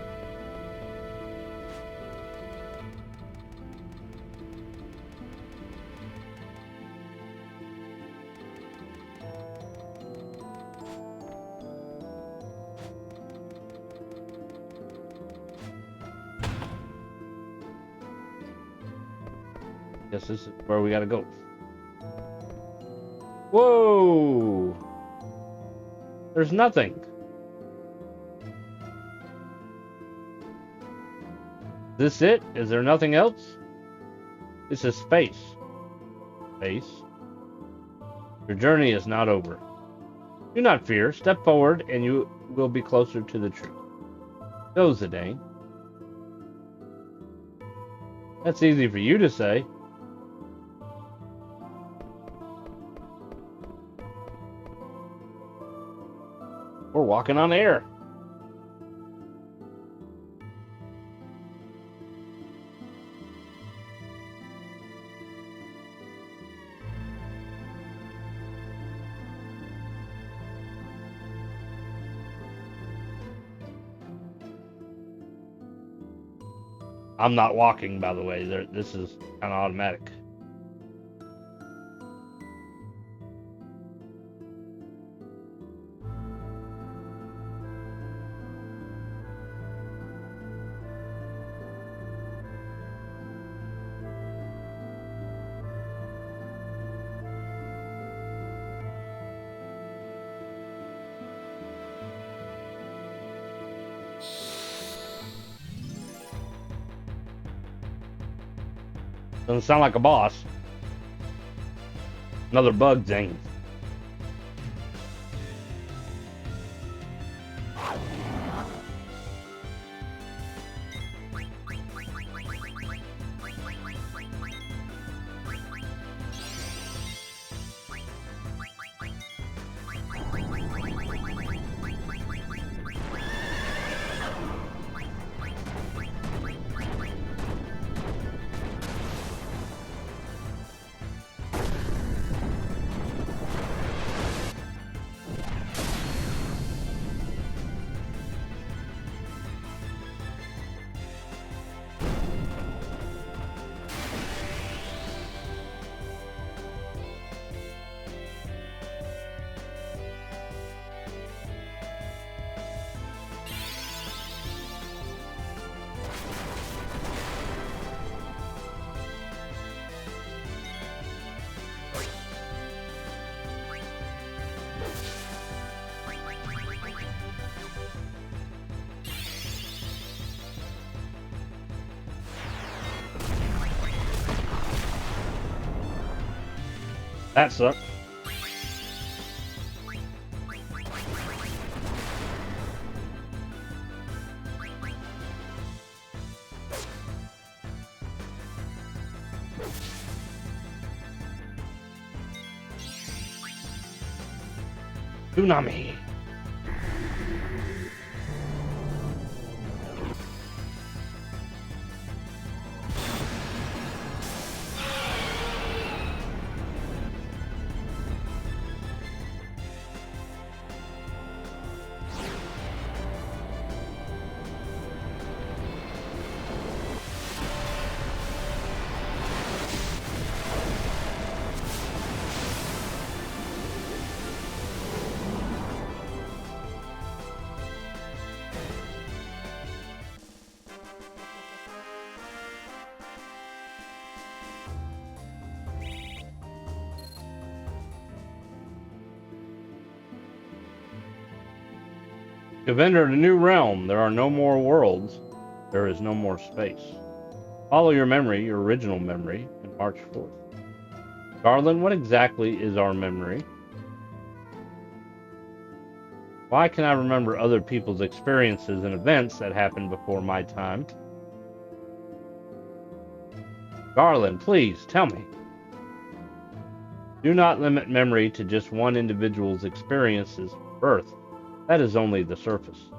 Guess this is where we gotta go. Whoa! There's nothing. This it? Is there nothing else? This is space. Space. Your journey is not over. Do not fear. Step forward and you will be closer to the truth. Go, Zidane. That's easy for you to say. We're walking on air. I'm not walking, by the way. This is kind of automatic. Doesn't sound like a boss. Another bug thing. That sucks. Tsunami. You've entered a new realm. There are no more worlds. There is no more space. Follow your memory, your original memory, and march forth. Garland, what exactly is our memory? Why can I remember other people's experiences and events that happened before my time? Garland, please tell me. Do not limit memory to just one individual's experiences of birth. That is only the surface.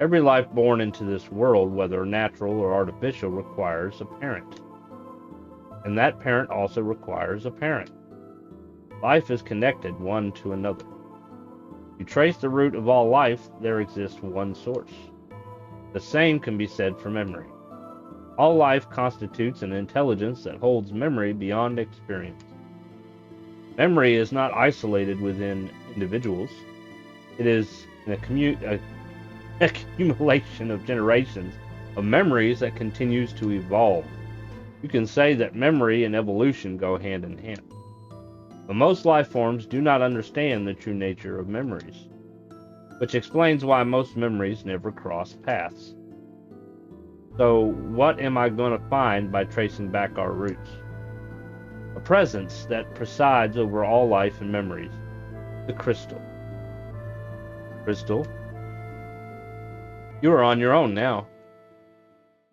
Every life born into this world, whether natural or artificial, requires a parent. And that parent also requires a parent. Life is connected one to another. You trace the root of all life, there exists one source. The same can be said for memory. All life constitutes an intelligence that holds memory beyond experience. Memory is not isolated within individuals. It is an accumulation of generations of memories that continues to evolve. You can say that memory and evolution go hand in hand. But most life forms do not understand the true nature of memories, which explains why most memories never cross paths. So, what am I going to find by tracing back our roots? A presence that presides over all life and memories, the crystal. Crystal, you are on your own now.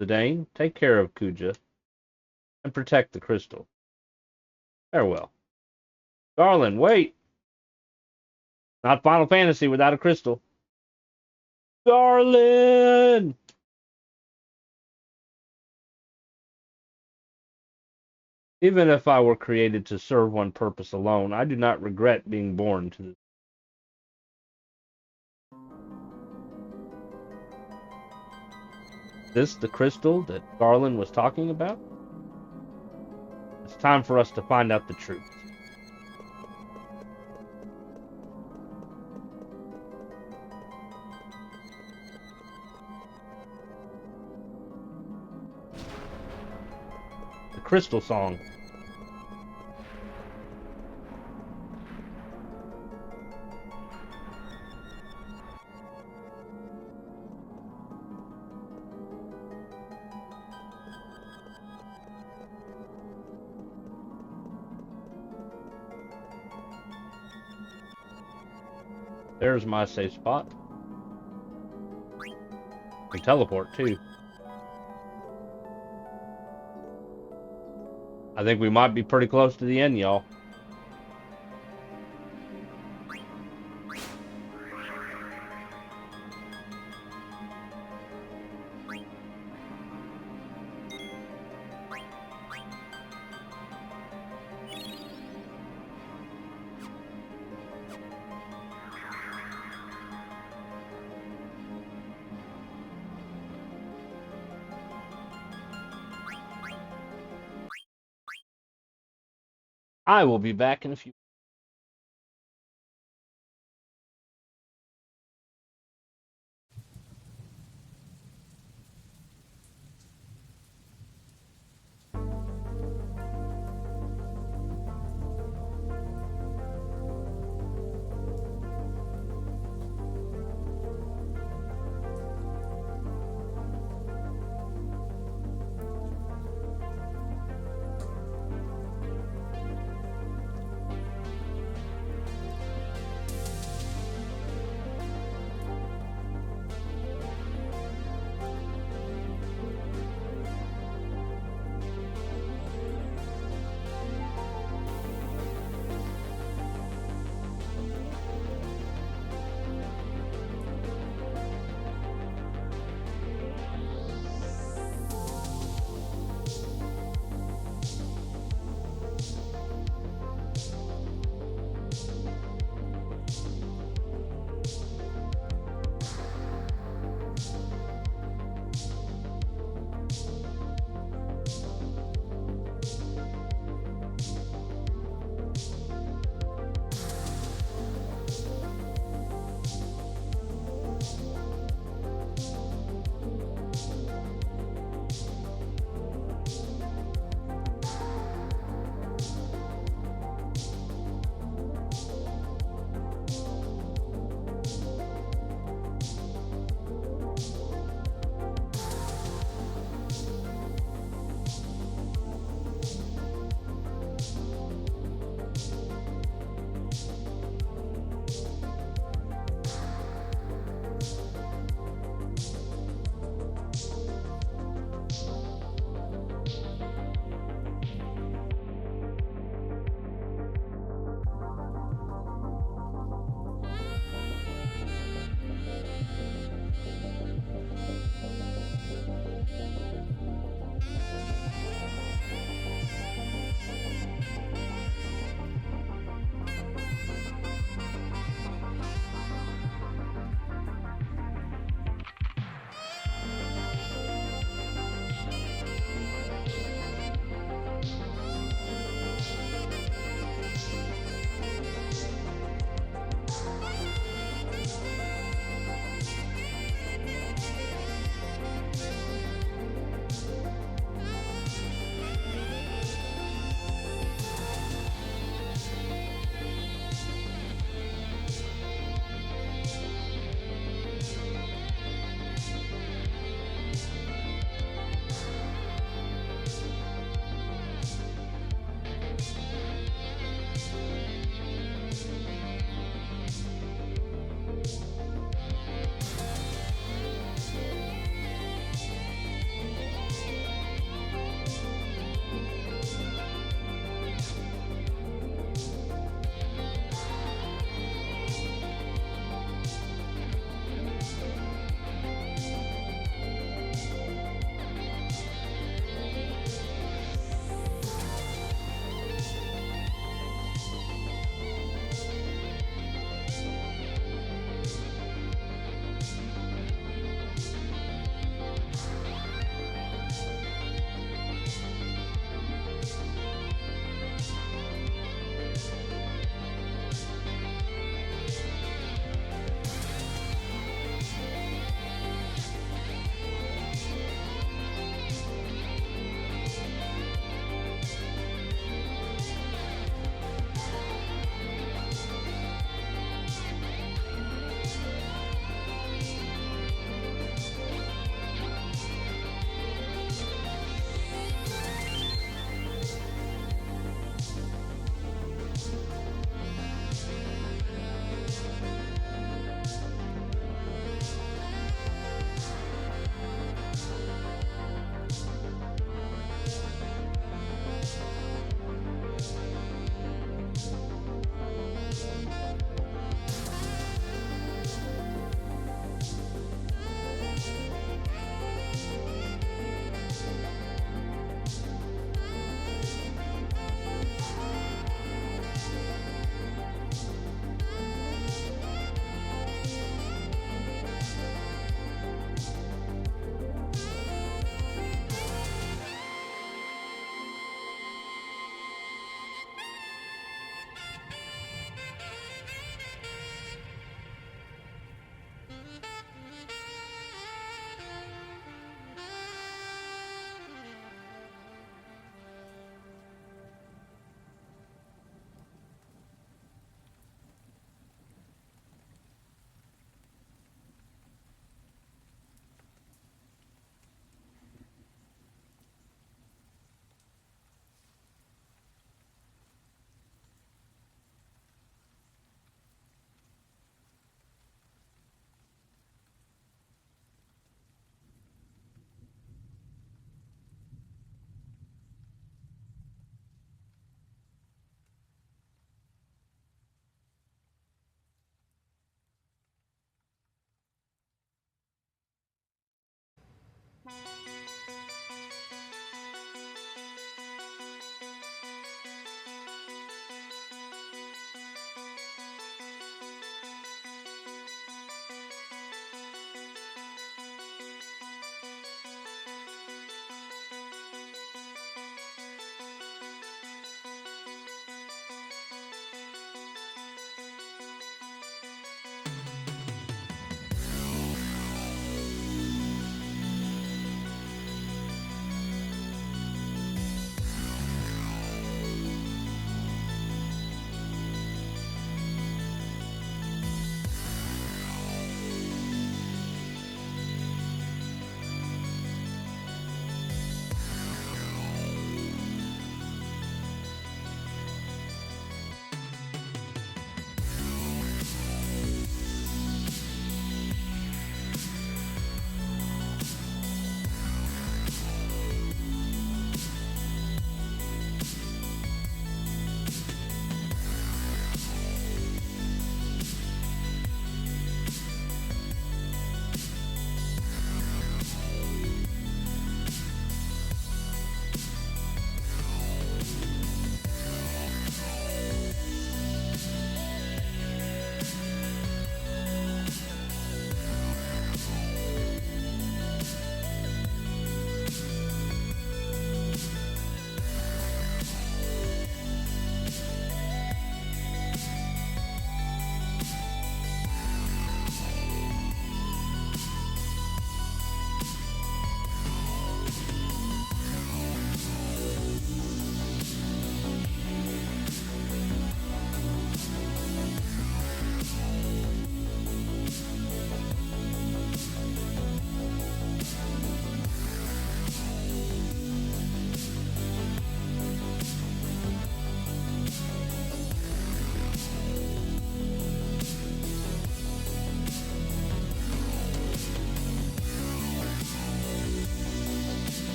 Zidane, take care of Kuja and protect the crystal. Farewell. Garland, wait! Not Final Fantasy without a crystal. Garland! Even if I were created to serve one purpose alone, I do not regret being born to this. This the crystal that Garland was talking about? It's time for us to find out the truth. The crystal song. There's my safe spot. We teleport too. I think we might be pretty close to the end, y'all. I will be back in a few.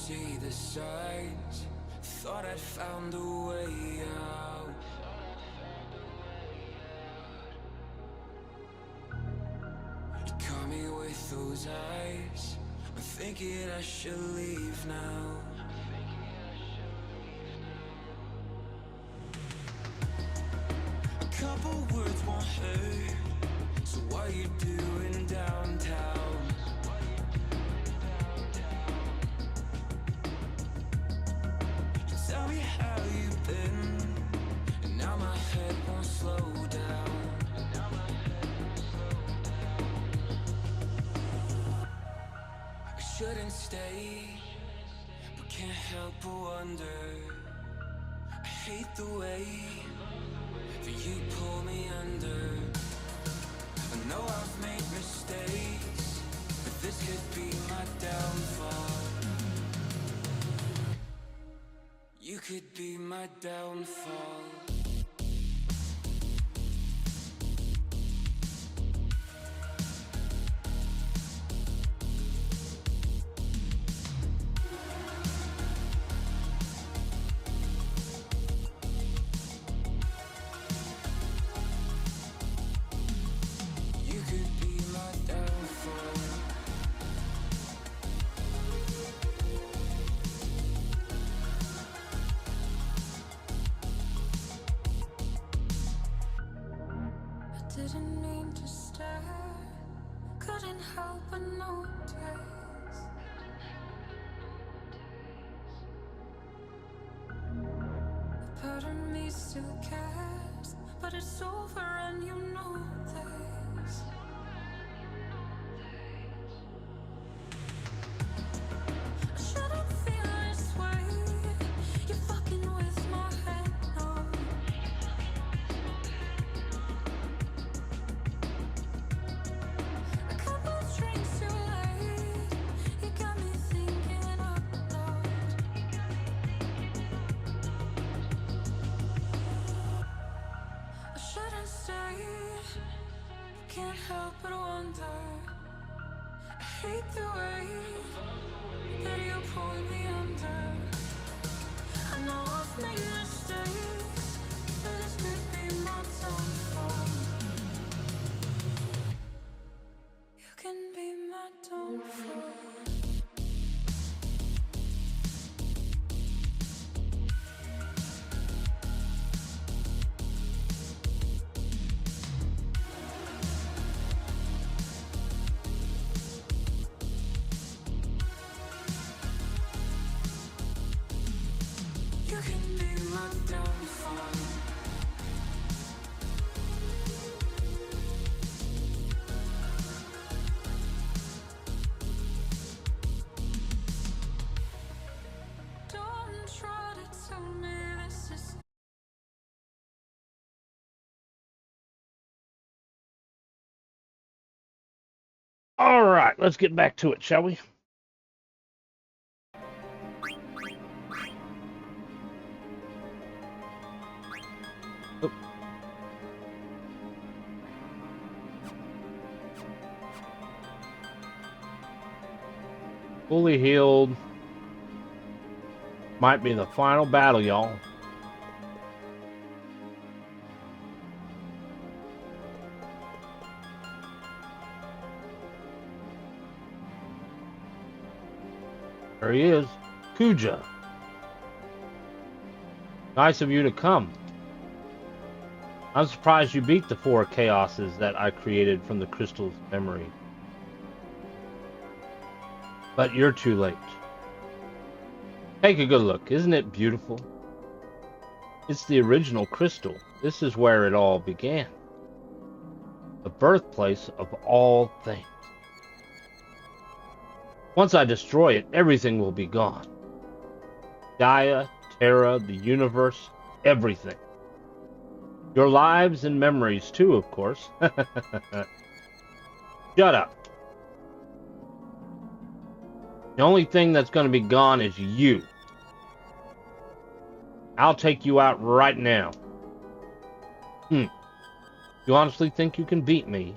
see the signs. Thought I'd found a way out. You caught me with those eyes. I'm thinking I should leave now. A couple words won't hurt. So what you doing downtown? You tell me how you've been, and now my head won't slow down. I shouldn't stay, but can't help but wonder. I hate the way that you pull me under. I know I've made mistakes, but this could be my downfall. You could be my downfall. Didn't mean to stare, couldn't help but notice. A part of me still cares, but it's over and you know this. I shouldn't feel this way. You're fucking with my head now. Can't help but wonder. I hate the way that you pull me under. I know I've made mistakes, but this could be my downfall. You can be my downfall. You can be my downfall. Don't try to tell me this is. All right, let's get back to it, shall we? Oop. Fully healed. Might be the final battle, y'all. There he is, Kuja. Nice of you to come. I'm surprised you beat the 4 chaoses that I created from the crystal's memory. But you're too late. Take a good look. Isn't it beautiful? It's the original crystal. This is where it all began. The birthplace of all things. Once I destroy it, everything will be gone. Gaia, Terra, the universe, everything. Your lives and memories too, of course. Shut up. The only thing that's going to be gone is you. I'll take you out right now. You honestly think you can beat me?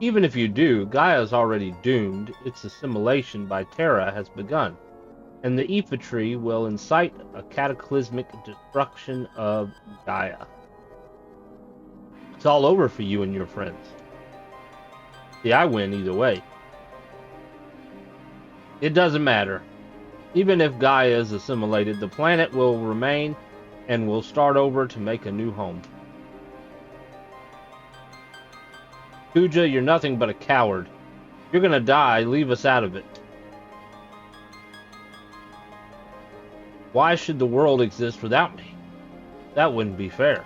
Even if you do, Gaia is already doomed. Its assimilation by Terra has begun, and the Aoife tree will incite a cataclysmic destruction of Gaia. It's all over for you and your friends. See, I win either way. It doesn't matter. Even if Gaia is assimilated, the planet will remain and will start over to make a new home. Kuja, you're nothing but a coward. You're gonna die, leave us out of it. Why should the world exist without me? That wouldn't be fair.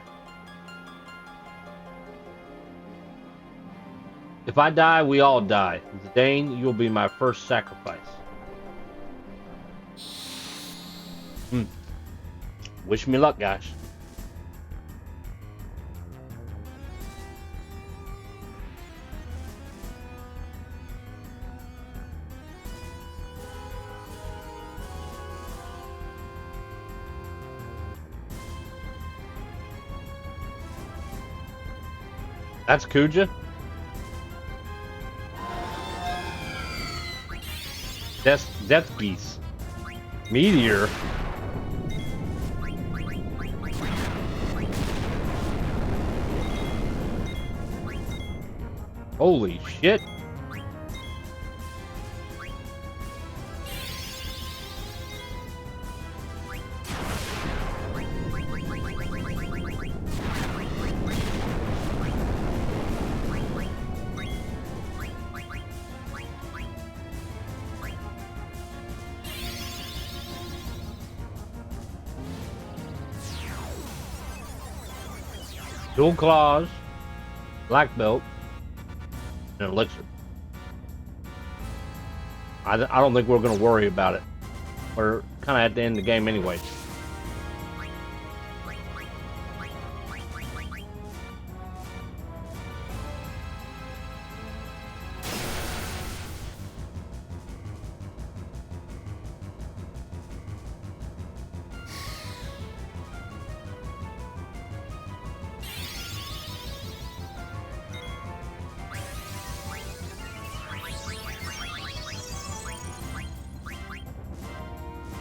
If I die, we all die. Zidane, you'll be my first sacrifice. Wish me luck, guys. That's Kuja? Death Geese. Meteor. Holy shit. Dual claws, black belt, and elixir. I don't think we're going to worry about it. We're kind of at the end of the game anyway.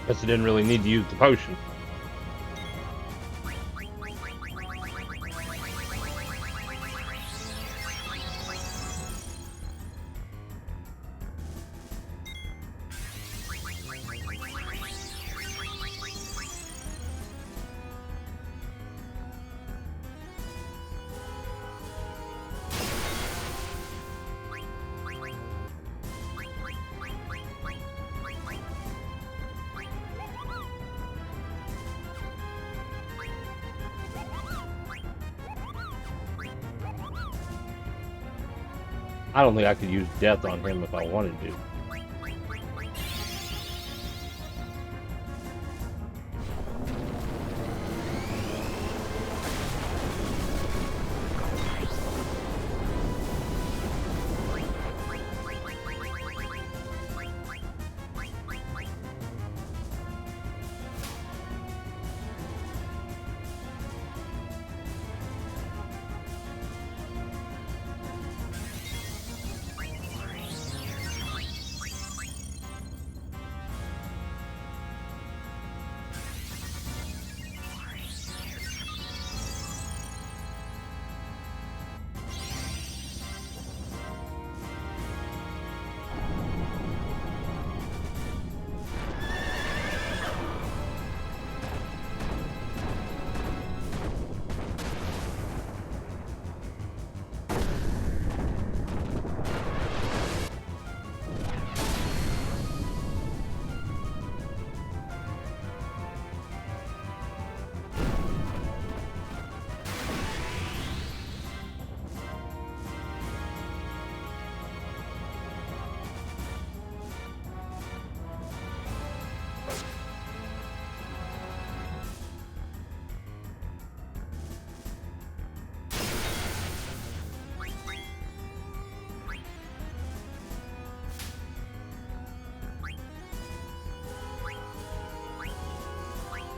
Guess I didn't really need to use the potion. I don't think I could use death on him if I wanted to.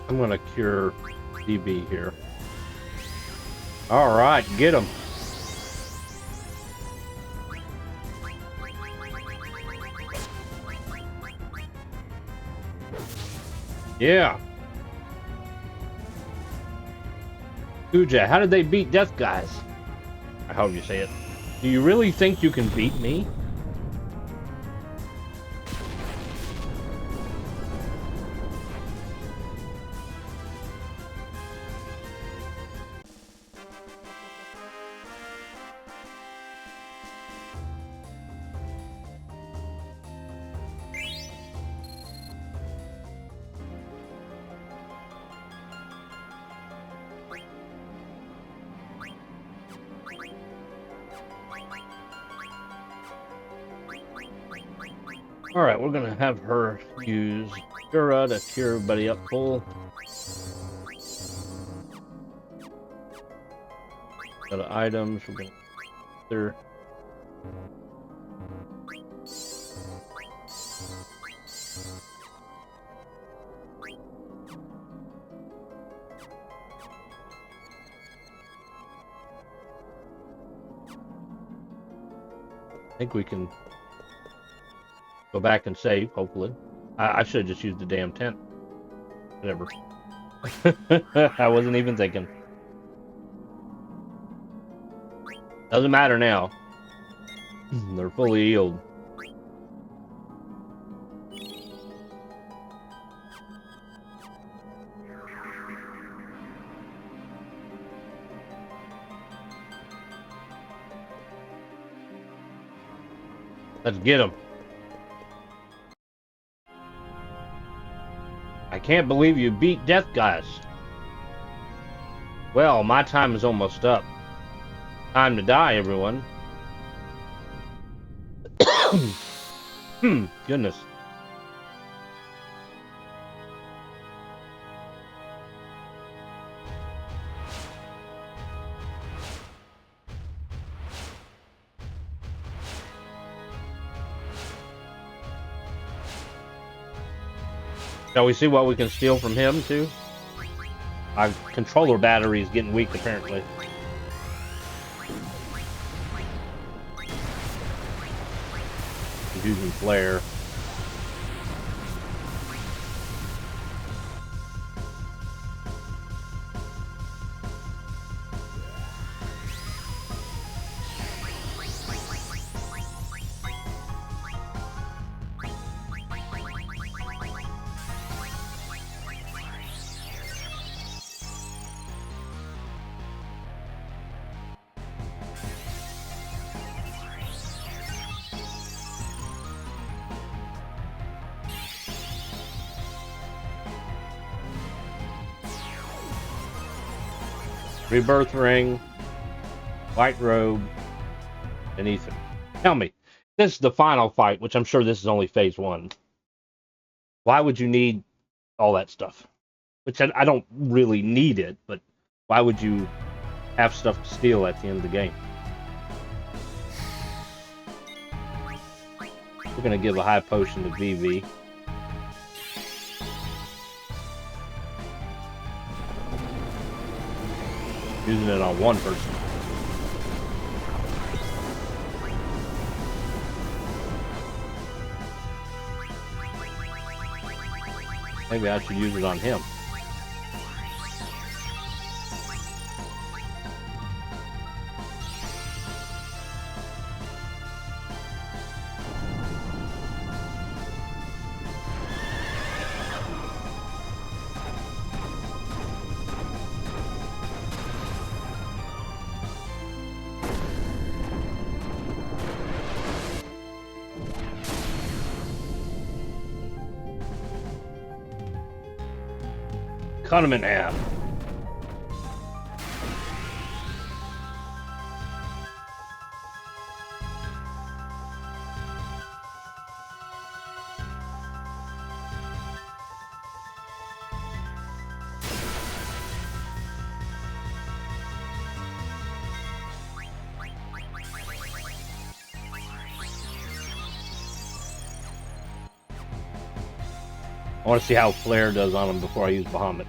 I'm gonna cure DB here. All right, get him. Yeah. Uja, how did they beat Death Guys? Or however you say it. Do you really think you can beat me? Alright, we're gonna have her use Jura to cheer everybody up full. Got the items, we're gonna there. I think we can go back and save, hopefully. I should have just used the damn tent. Whatever. I wasn't even thinking. Doesn't matter now. They're fully healed. Let's get them. I can't believe you beat Death Guys. Well, my time is almost up. Time to die, everyone. Goodness. Shall we see what we can steal from him, too? My controller battery is getting weak, apparently. He's using flare. Rebirth ring, white robe, and Ethan. Tell me, this is the final fight, which I'm sure this is only phase 1. Why would you need all that stuff? Which I don't really need it, but why would you have stuff to steal at the end of the game? We're going to give a high potion to Vivi. Using it on one person. Maybe I should use it on him. Cut him in half. I want to see how Flare does on him before I use Bahamut.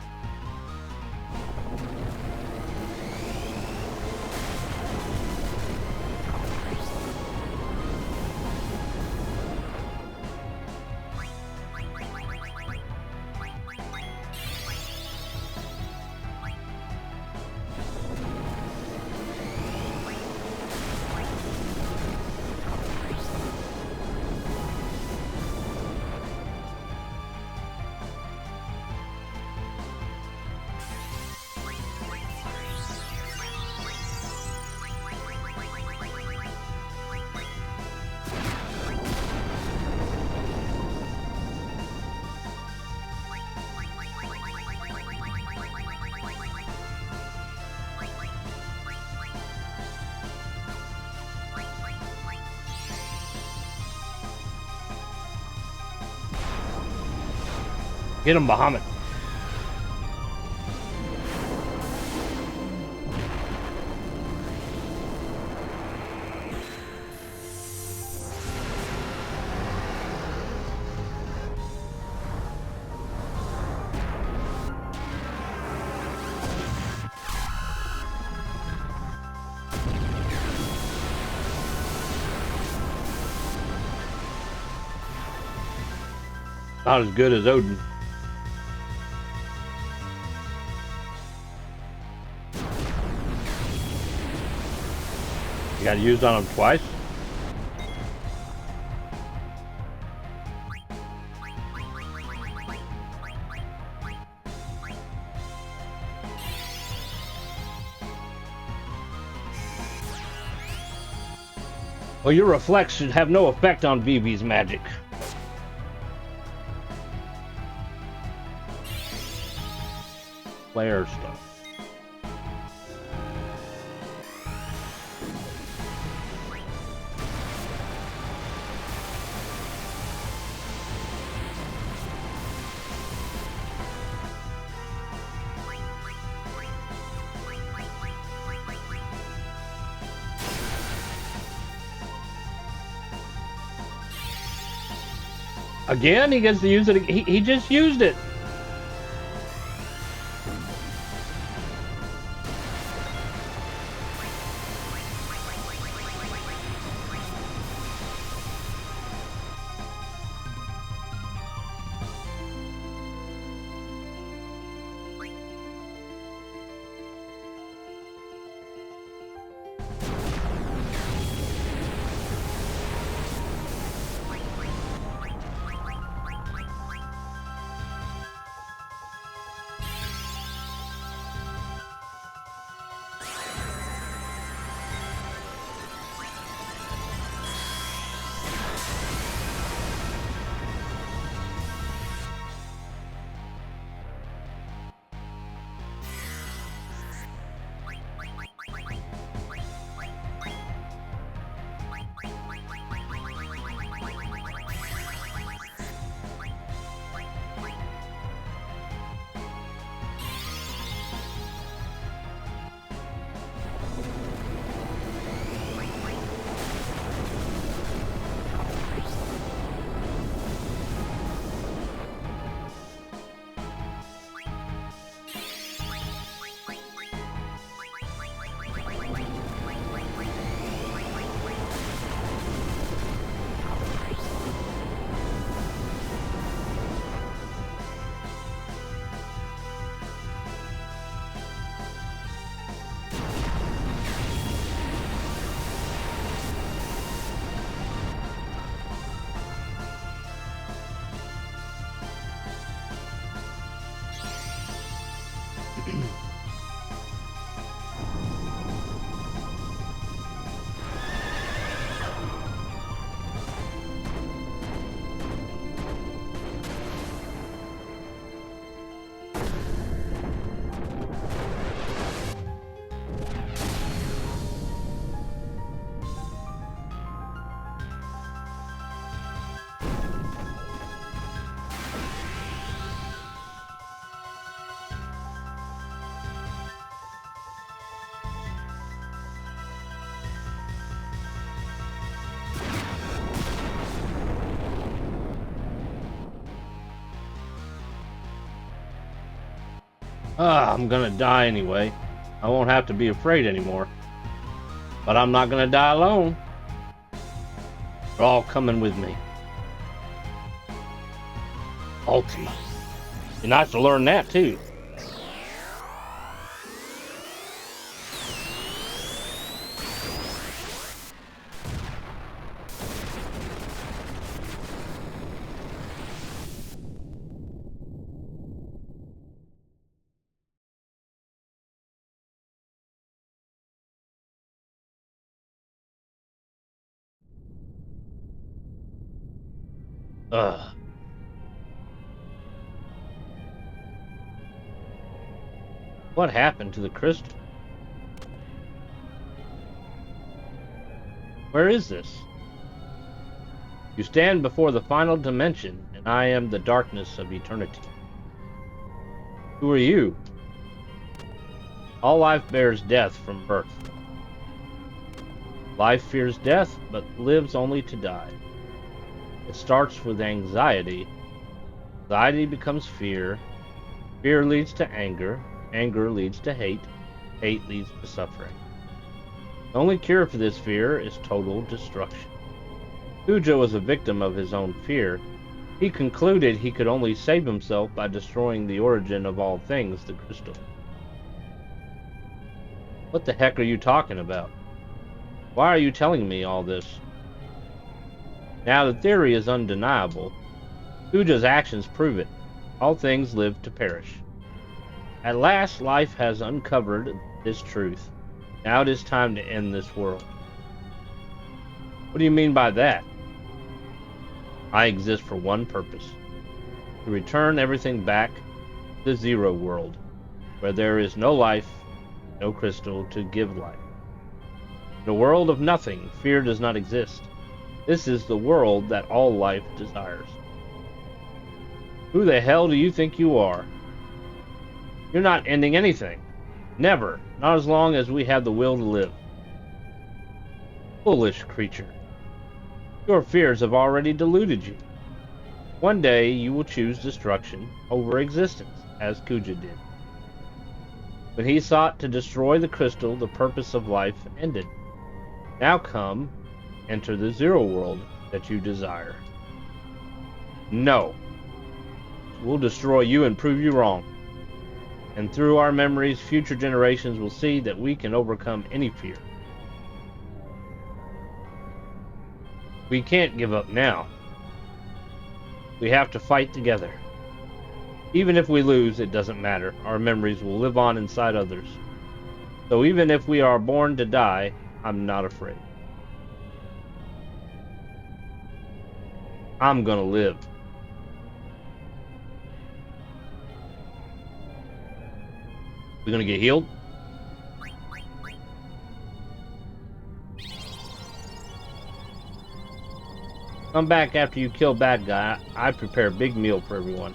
Hit him, Bahamut. Not as good as Odin. You got used on him twice? Well, your reflex should have no effect on Vivi's magic. Flare stuff. Again, he gets to use it. He just used it. I'm gonna die anyway. I won't have to be afraid anymore. But I'm not gonna die alone. They're all coming with me. Ultima. Be nice to learn that too. Ugh. What happened to the crystal? Where is this? You stand before the final dimension, and I am the darkness of eternity. Who are you? All life bears death from birth. Life fears death, but lives only to die. It starts with anxiety. Anxiety becomes fear. Fear leads to anger. Anger leads to hate. Hate leads to suffering. The only cure for this fear is total destruction. Cujo was a victim of his own fear. He concluded he could only save himself by destroying the origin of all things, the crystal. What the heck are you talking about? Why are you telling me all this? Now the theory is undeniable. Cujo's actions prove it. All things live to perish. At last, life has uncovered this truth. Now it is time to end this world. What do you mean by that? I exist for one purpose. To return everything back to the zero world, where there is no life, no crystal to give life. In a world of nothing, fear does not exist. This is the world that all life desires. Who the hell do you think you are? You're not ending anything. Never. Not as long as we have the will to live. Foolish creature. Your fears have already deluded you. One day you will choose destruction over existence, as Cujo did. When he sought to destroy the crystal, the purpose of life ended. Now come, enter the zero world that you desire. No. We'll destroy you and prove you wrong. And through our memories, future generations will see that we can overcome any fear. We can't give up now. We have to fight together. Even if we lose, it doesn't matter. Our memories will live on inside others. So even if we are born to die, I'm not afraid. I'm gonna live. We gonna get healed? Come back after you kill bad guy. I prepare a big meal for everyone.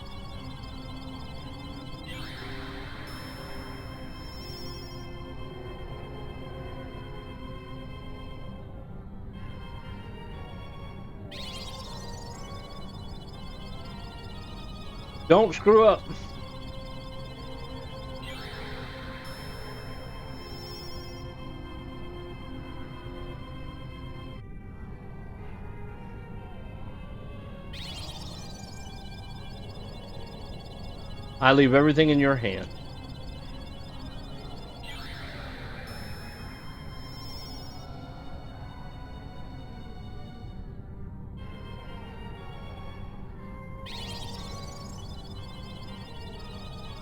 Don't screw up. I leave everything in your hands.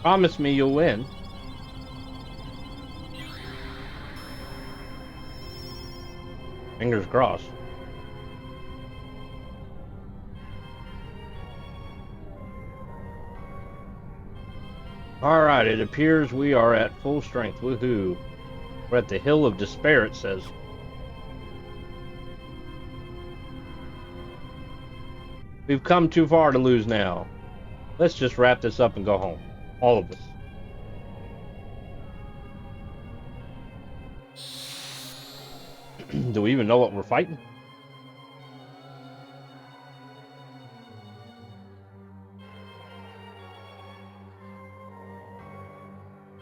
Promise me you'll win. Fingers crossed. Alright, it appears we are at full strength. Woohoo. We're at the Hill of Despair, it says. We've come too far to lose now. Let's just wrap this up and go home. All of us. Do we even know what we're fighting?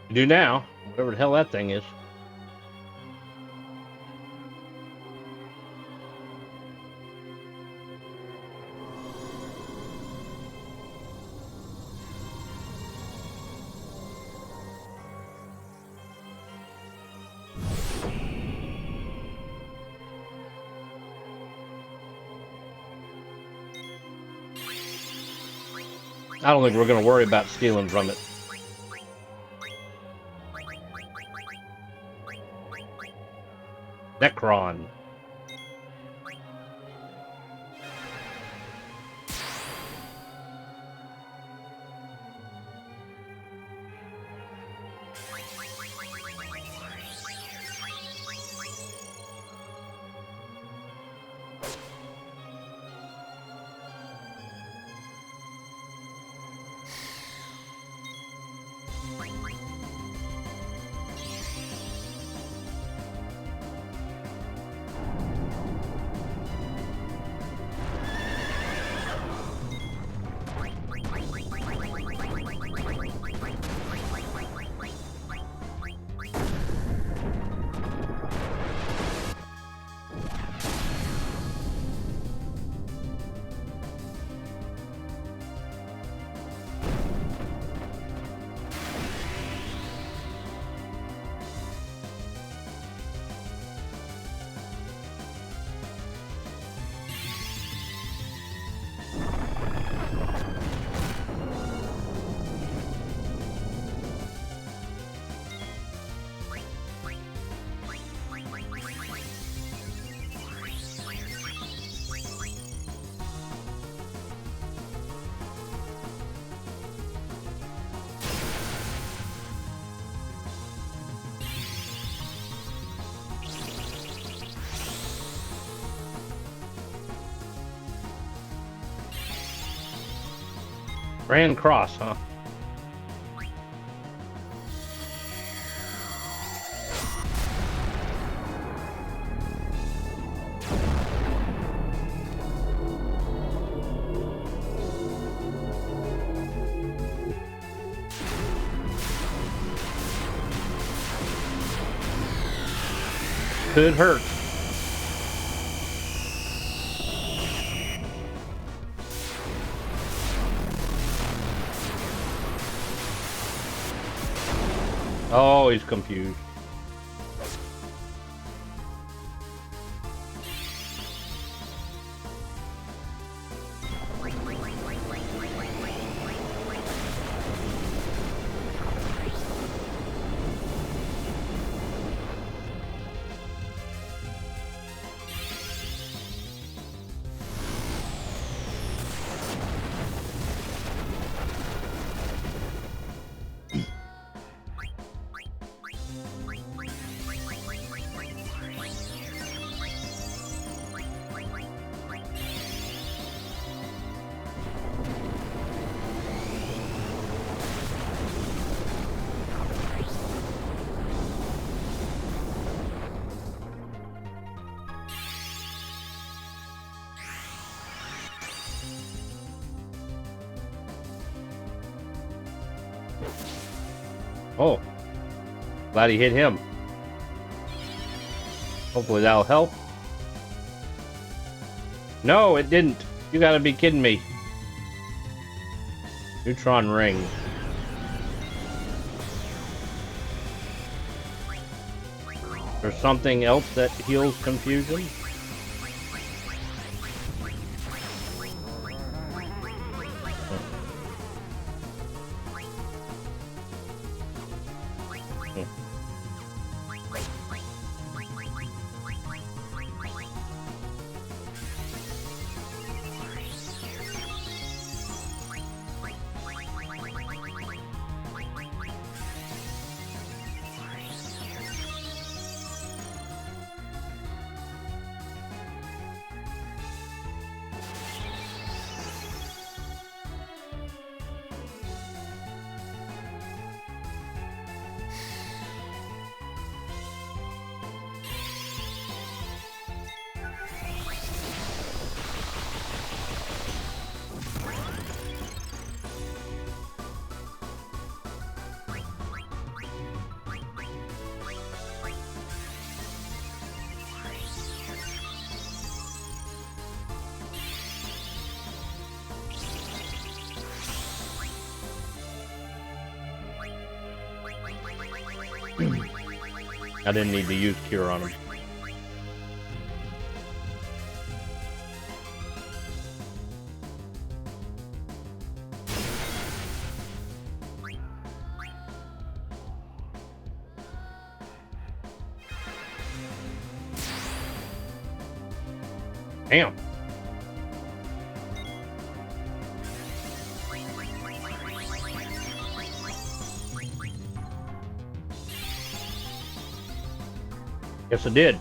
We do now. Whatever the hell that thing is. I don't think we're going to worry about stealing from it. Necron. Ran cross, huh? Could hurt. Oh, he's confused. Oh, glad he hit him. Hopefully that'll help. No, it didn't. You gotta be kidding me. Neutron ring. There's something else that heals confusion? I didn't need to use cure on him. Damn. Yes, it did.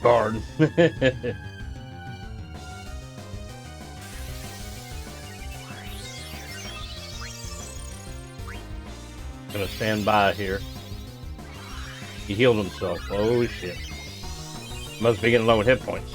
guard. Gonna stand by here. He healed himself. Oh shit. Must be getting low in hit points.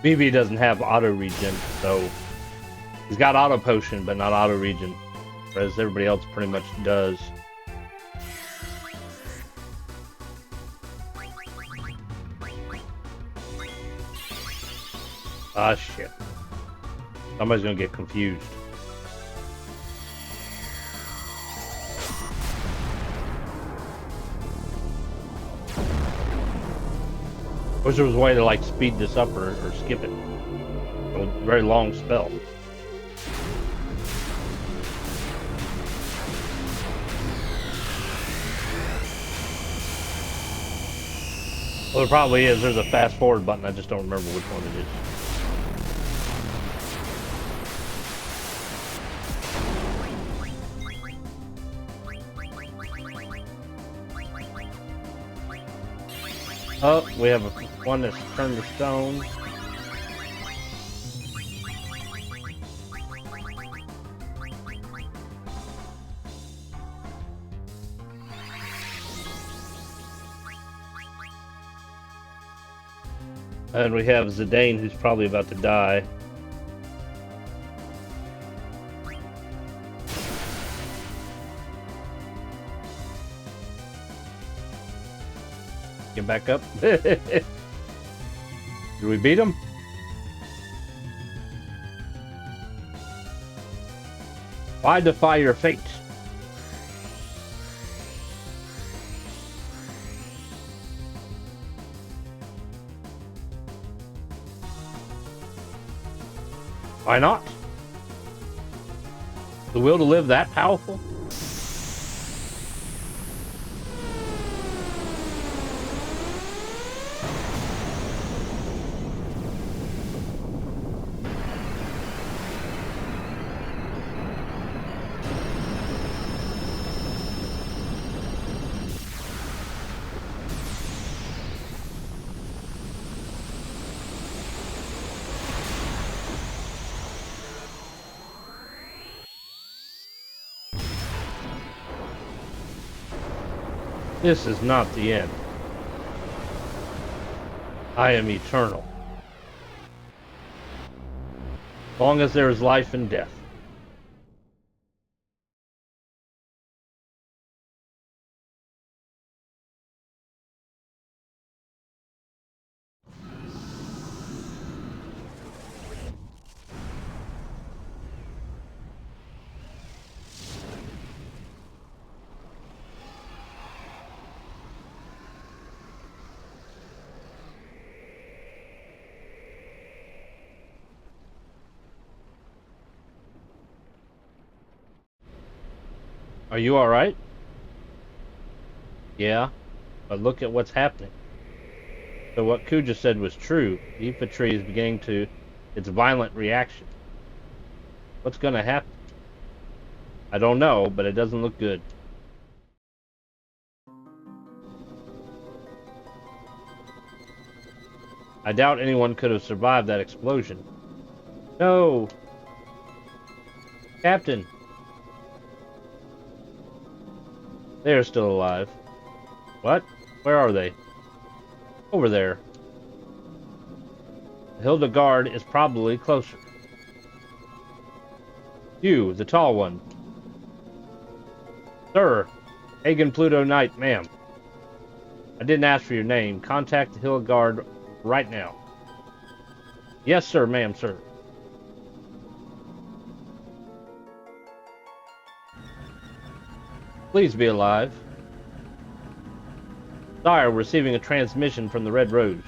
BB doesn't have auto regen, so he's got auto potion, but not auto regen, whereas everybody else pretty much does. Ah, shit. Somebody's gonna get confused. Wish there was a way to like speed this up or skip it. A very long spell. Well, there probably is. There's a fast forward button. I just don't remember which one it is. Oh, we have one that's turned to stone. And we have Zidane, who's probably about to die. Get back up. Did we beat him? Why defy your fate? Why not? The will to live that powerful? This is not the end. I am eternal. As long as there is life and death. Are you alright? Yeah, but look at what's happening. So what Kuja said was true. The infantry is beginning to its violent reaction. What's gonna happen? I don't know, but it doesn't look good. I doubt anyone could have survived that explosion. No! Captain! They are still alive. What? Where are they? Over there. The Hildegard is probably closer. You, the tall one. Sir, Hagen Pluto Knight, ma'am. I didn't ask for your name. Contact the Hildegard right now. Yes, sir, ma'am, sir. Please be alive. Sire, receiving a transmission from the Red Rose.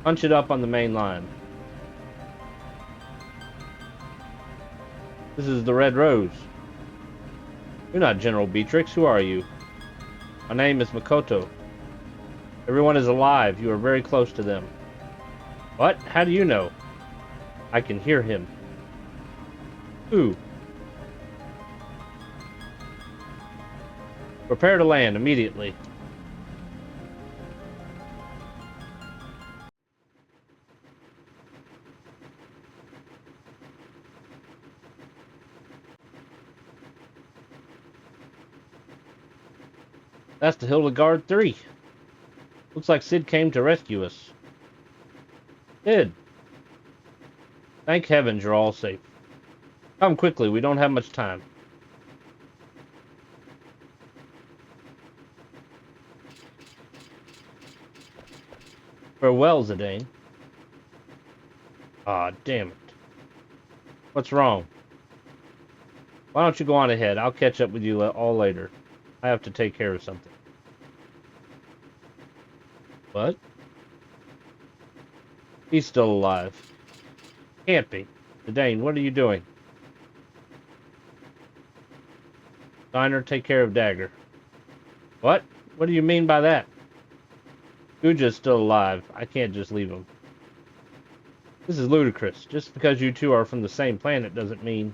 Punch it up on the main line. This is the Red Rose. You're not General Beatrix. Who are you? My name is Makoto. Everyone is alive. You are very close to them. What? How do you know? I can hear him. Who? Prepare to land immediately. That's the Hildegard 3. Looks like Sid came to rescue us. Sid. Thank heavens you're all safe. Come quickly, we don't have much time. Farewell, Zidane. Ah, damn it. What's wrong? Why don't you go on ahead? I'll catch up with you all later. I have to take care of something. What? He's still alive. Can't be. Zidane, what are you doing? Steiner, take care of Dagger. What? What do you mean by that? Guja's still alive. I can't just leave him. This is ludicrous. Just because you two are from the same planet doesn't mean...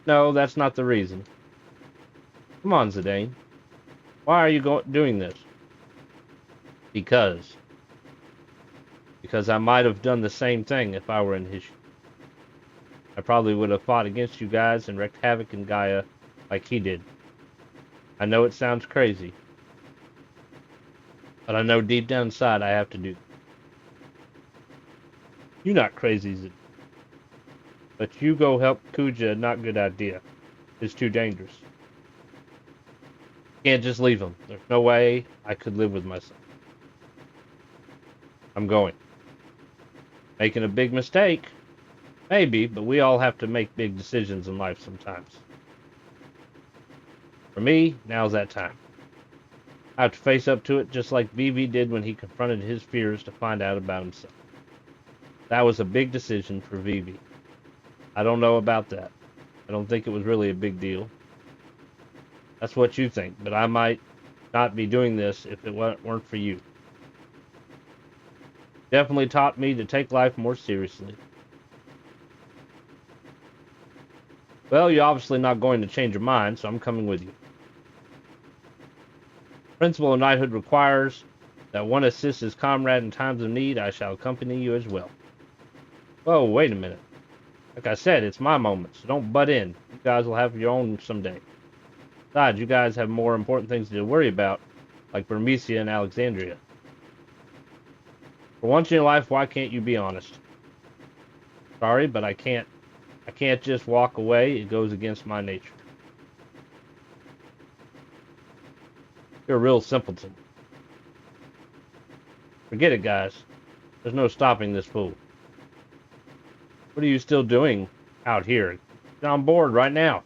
No, that's not the reason. Come on, Zidane. Why are you doing this? Because I might have done the same thing if I were in his shoes. I probably would have fought against you guys and wreaked havoc in Gaia like he did. I know it sounds crazy, but I know deep down inside I have to do. You're not crazy, Zidane. But you go help Kuja, not good idea. It's too dangerous. Can't just leave him. There's no way I could live with myself. I'm going. Making a big mistake? Maybe, but we all have to make big decisions in life sometimes. For me, now's that time. I have to face up to it just like Vivi did when he confronted his fears to find out about himself. That was a big decision for Vivi. I don't know about that. I don't think it was really a big deal. That's what you think, but I might not be doing this if it weren't for you. Definitely taught me to take life more seriously. Well, you're obviously not going to change your mind, so I'm coming with you. Principle of knighthood requires that one assists his comrade in times of need. I shall accompany you as well. Whoa, wait a minute. Like I said, it's my moment, so don't butt in. You guys will have your own someday. Besides, you guys have more important things to worry about, like Burmecia and Alexandria. For once in your life, why can't you be honest? Sorry, but I can't just walk away. It goes against my nature. You're a real simpleton. Forget it, guys. There's no stopping this fool. What are you still doing out here? Get on board right now.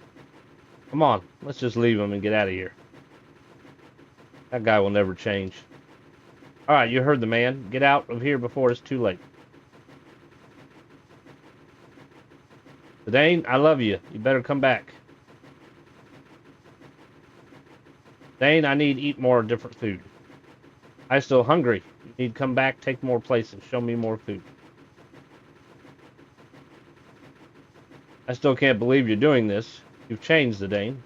Come on, let's just leave him and get out of here. That guy will never change. Alright, you heard the man. Get out of here before it's too late. Zidane, I love you. You better come back. Zidane, I need to eat more different food. I'm still hungry. You need to come back, take more places, show me more food. I still can't believe you're doing this. You've changed, Zidane.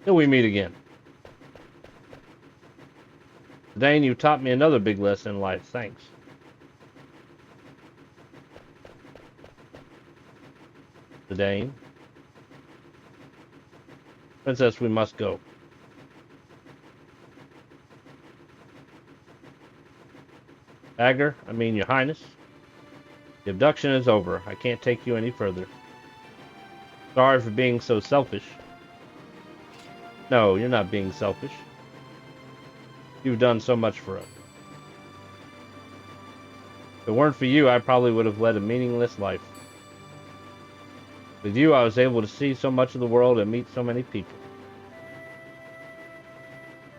Till we meet again. Zidane, you taught me another big lesson in life. Thanks. Zidane. Princess, we must go. Dagger, I mean, Your Highness. The abduction is over. I can't take you any further. Sorry for being so selfish. No, you're not being selfish. You've done so much for us. If it weren't for you, I probably would have led a meaningless life. With you, I was able to see so much of the world and meet so many people.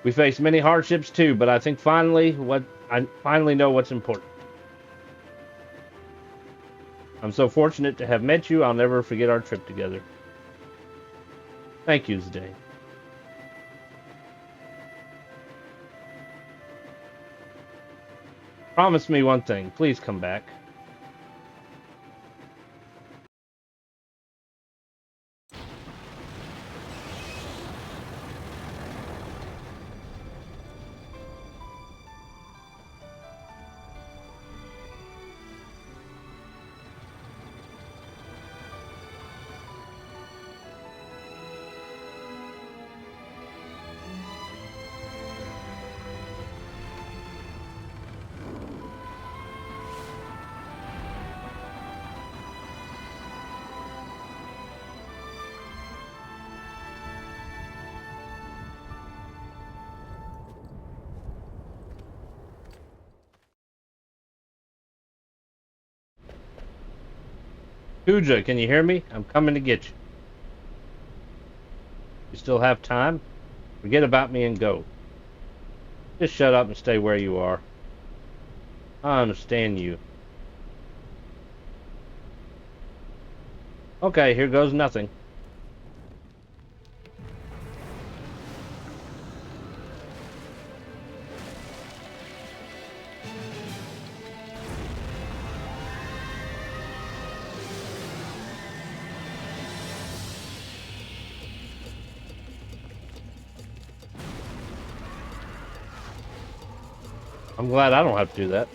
We faced many hardships too, but I think finally what I finally know what's important. I'm so fortunate to have met you. I'll never forget our trip together. Thank you, Zidane. Promise me one thing. Please come back. Kuja, can you hear me? I'm coming to get you. You still have time? Forget about me and go. Just shut up and stay where you are. I understand you. Okay, here goes nothing. I'm glad I don't have to do that.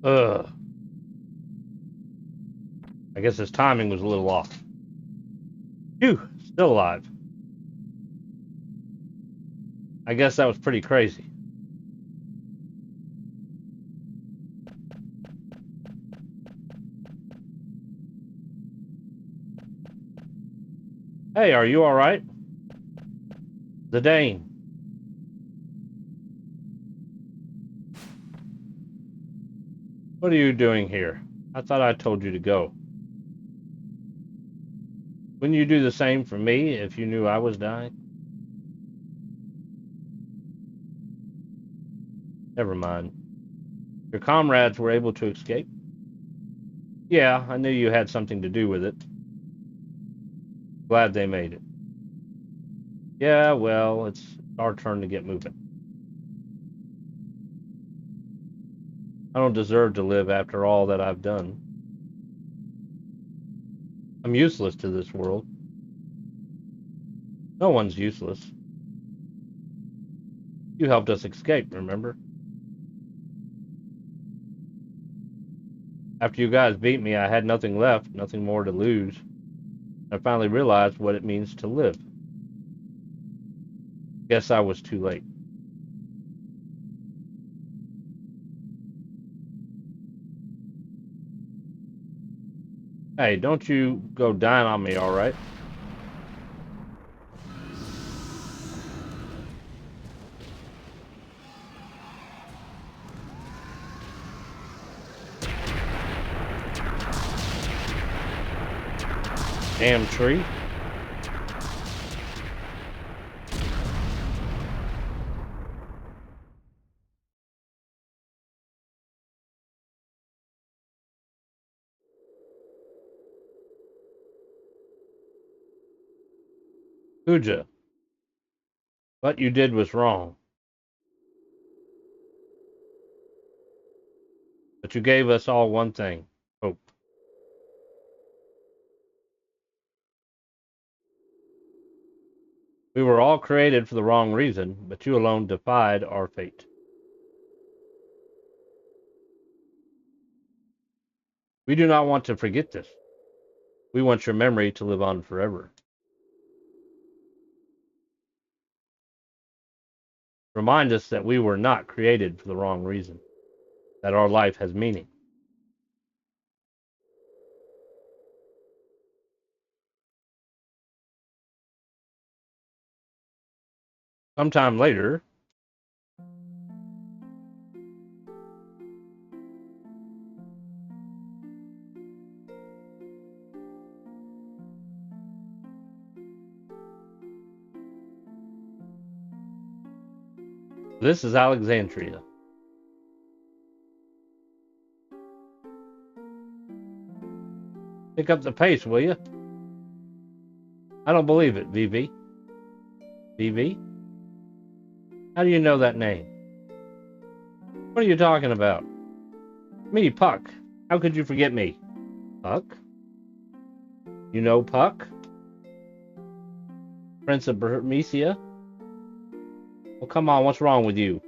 Ugh. I guess his timing was a little off. Phew, still alive. I guess that was pretty crazy. Hey, are you alright? Zidane. What are you doing here? I thought I told you to go. Wouldn't you do the same for me if you knew I was dying? Never mind. Your comrades were able to escape? Yeah, I knew you had something to do with it. Glad they made it. Yeah, well, it's our turn to get moving. I don't deserve to live after all that I've done. I'm useless to this world. No one's useless. You helped us escape, remember? After you guys beat me, I had nothing left, nothing more to lose. I finally realized what it means to live. Guess I was too late. Hey, don't you go dying on me, alright? Damn tree. Kuja, what you did was wrong. But you gave us all one thing, hope. We were all created for the wrong reason, but you alone defied our fate. We do not want to forget this. We want your memory to live on forever. Remind us that we were not created for the wrong reason, that our life has meaning. Sometime later, this is Alexandria. Pick up the pace, will you? I don't believe it, Vivi. Vivi? How do you know that name? What are you talking about? Me, Puck. How could you forget me? Puck? You know Puck? Prince of Burmecia? Well, come on, what's wrong with you?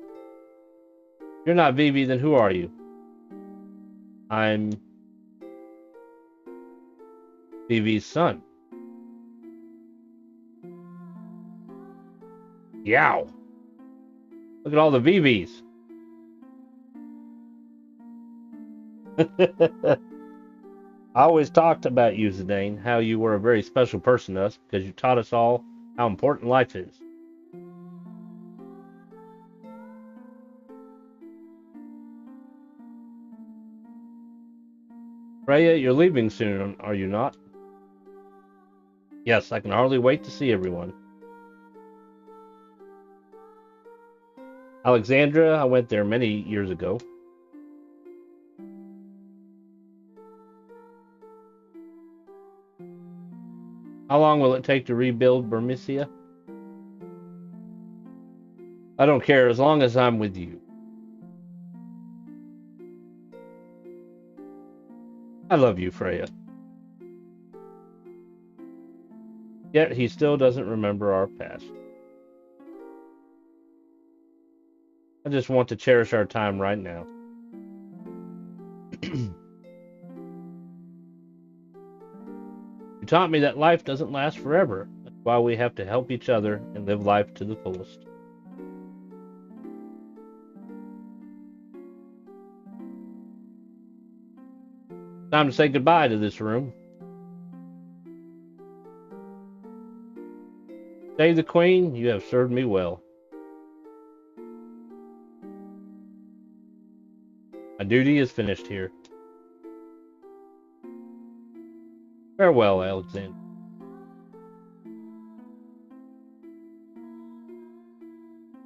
If you're not Vivi, then who are you? I'm Vivi's son. Yow! Look at all the Vivis. I always talked about you, Zidane, how you were a very special person to us because you taught us all how important life is. Freya, you're leaving soon, are you not? Yes, I can hardly wait to see everyone. Alexandria, I went there many years ago. How long will it take to rebuild Burmecia? I don't care as long as I'm with you. I love you, Freya. Yet he still doesn't remember our past. I just want to cherish our time right now. You taught me that life doesn't last forever. That's why we have to help each other and live life to the fullest. Time to say goodbye to this room. Save the Queen, you have served me well. My duty is finished here. Farewell, Alexander.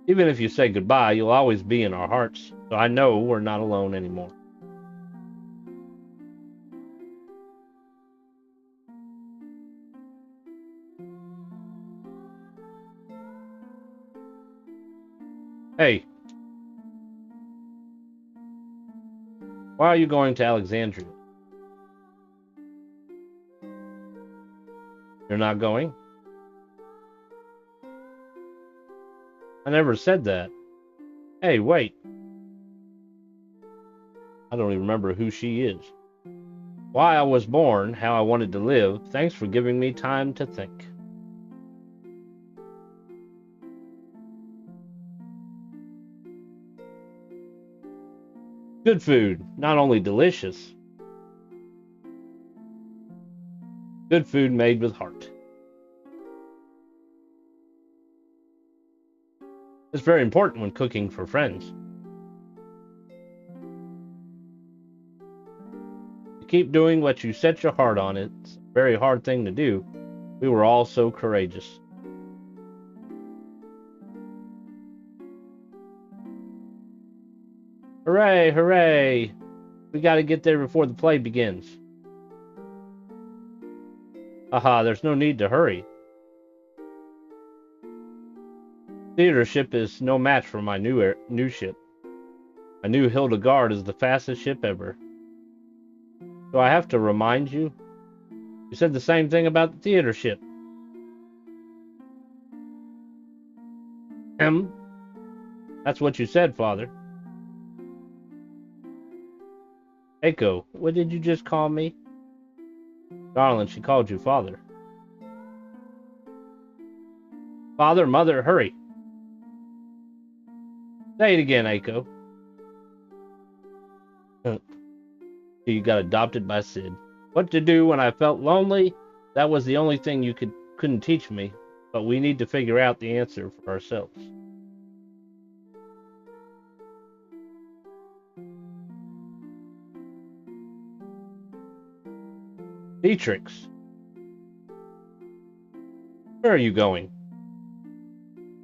Even if you say goodbye, you'll always be in our hearts, so I know we're not alone anymore. Hey. Why are you going to Alexandria? You're not going? I never said that. Hey, wait. I don't even remember who she is. Why I was born, how I wanted to live. Thanks for giving me time to think. Good food, not only delicious. Good food made with heart. It's very important when cooking for friends. To keep doing what you set your heart on, it's a very hard thing to do. We were all so courageous. Hooray, hooray! We gotta get there before the play begins. Haha, there's no need to hurry. Theater ship is no match for my new ship. I knew Hildegard is the fastest ship ever. Do I have to remind you? You said the same thing about the theater ship. That's what you said, Father. Eiko, what did you just call me? Darling, she called you Father. Father, Mother, hurry. Say it again, Eiko. You got adopted by Sid. What to do when I felt lonely? That was the only thing you couldn't teach me. But we need to figure out the answer for ourselves. Beatrix. Where are you going?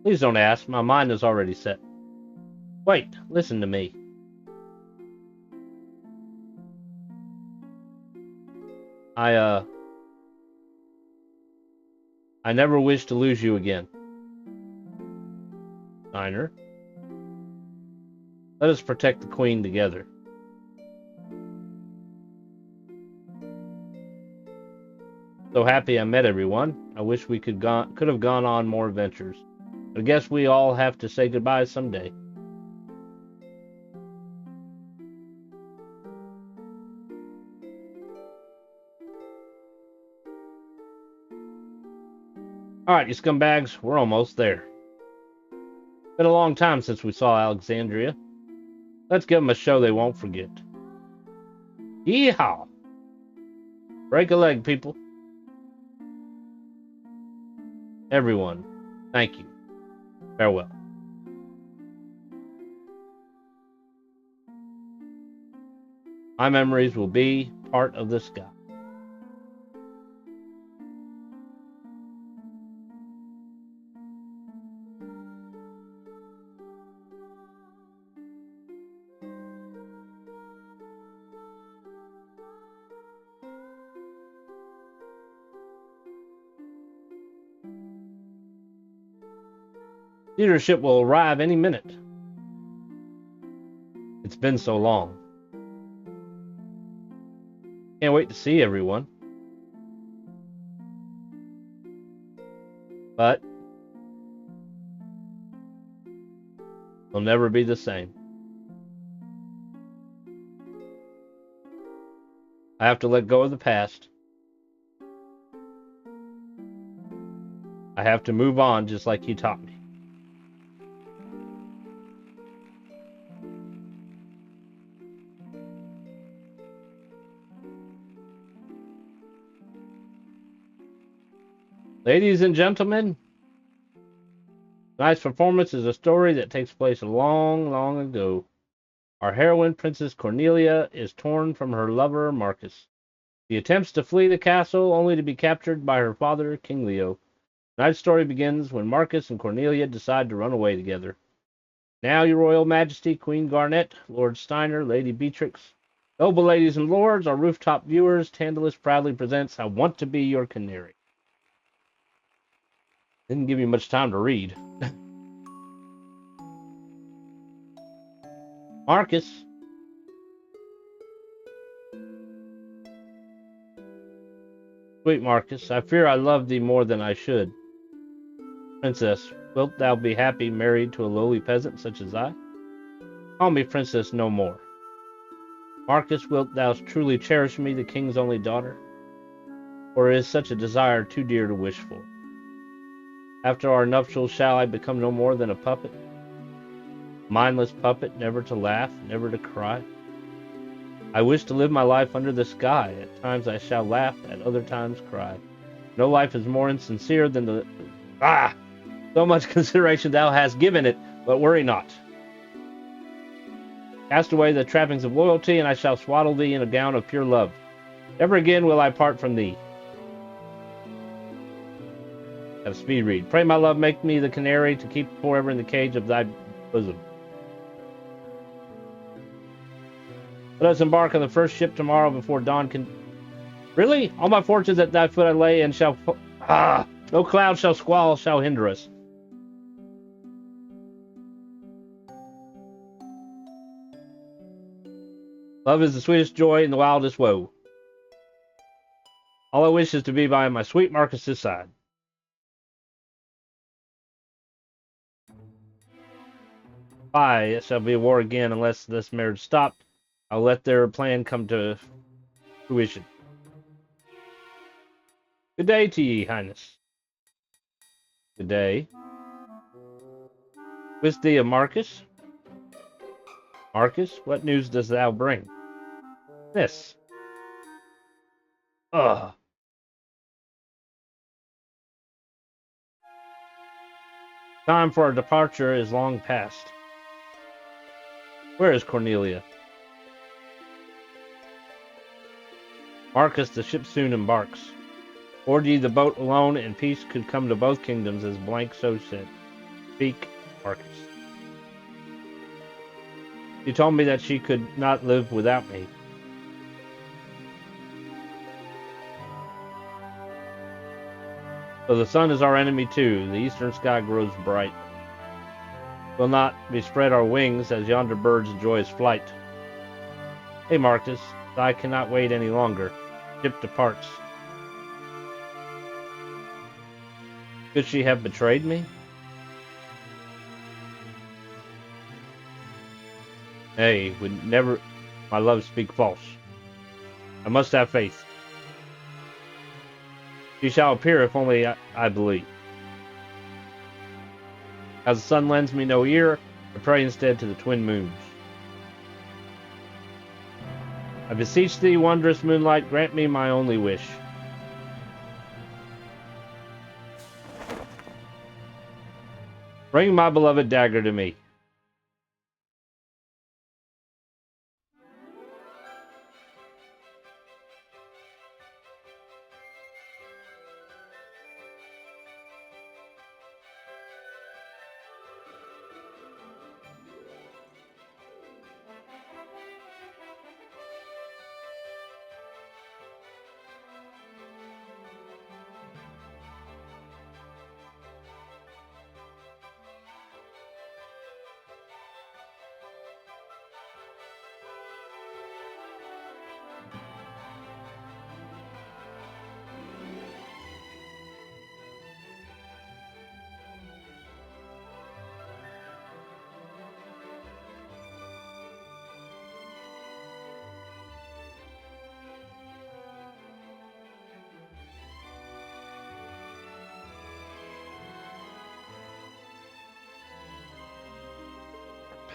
Please don't ask. My mind is already set. Wait, listen to me. I never wish to lose you again. Steiner. Let us protect the Queen together. So happy I met everyone. I wish we could have gone on more adventures. I guess we all have to say goodbye someday. Alright, you scumbags, we're almost there. Been a long time since we saw Alexandria. Let's give them a show they won't forget. Yeehaw! Break a leg, people. Everyone, thank you. Farewell. My memories will be part of the sky. Leadership will arrive any minute. It's been so long. Can't wait to see everyone. But it'll never be the same. I have to let go of the past. I have to move on just like you taught me. Ladies and gentlemen, tonight's performance is a story that takes place long, long ago. Our heroine, Princess Cornelia, is torn from her lover, Marcus. She attempts to flee the castle, only to be captured by her father, King Leo. Tonight's story begins when Marcus and Cornelia decide to run away together. Now, Your Royal Majesty, Queen Garnet, Lord Steiner, Lady Beatrix, noble ladies and lords, our rooftop viewers, Tantalus proudly presents I Want to Be Your Canary. Didn't give me much time to read. Marcus. Sweet Marcus, I fear I love thee more than I should. Princess, wilt thou be happy married to a lowly peasant such as I? Call me princess no more. Marcus, wilt thou truly cherish me, the king's only daughter? Or is such a desire too dear to wish for? After our nuptials, shall I become no more than a puppet? Mindless puppet, never to laugh, never to cry? I wish to live my life under the sky. At times I shall laugh, at other times cry. No life is more insincere than the... So much consideration thou hast given it, but worry not. Cast away the trappings of loyalty, and I shall swaddle thee in a gown of pure love. Never again will I part from thee. Got a speed read. Pray, my love, make me the canary to keep forever in the cage of thy bosom. Let us embark on the first ship tomorrow before dawn can... Really? All my fortunes at thy foot I lay, and shall... no cloud shall squall, shall hinder us. Love is the sweetest joy and the wildest woe. All I wish is to be by my sweet Marcus's side. Aye, it shall be a war again unless this marriage stopped. I'll let their plan come to fruition. Good day to ye, Highness. Good day. With thee of Marcus? Marcus, what news dost thou bring? This. Ugh. Time for our departure is long past. Where is Cornelia? Marcus, the ship soon embarks. Board ye the boat alone, and peace could come to both kingdoms, as blank so said. Speak, Marcus. She told me that she could not live without me. So the sun is our enemy too. The eastern sky grows bright. Will not bespread our wings as yonder birds enjoy his flight. Hey, Marcus, I cannot wait any longer. Ship departs. Could she have betrayed me? Nay, would never my love speak false. I must have faith. She shall appear if only I believe. As the sun lends me no ear, I pray instead to the twin moons. I beseech thee, wondrous moonlight, grant me my only wish. Bring my beloved dagger to me.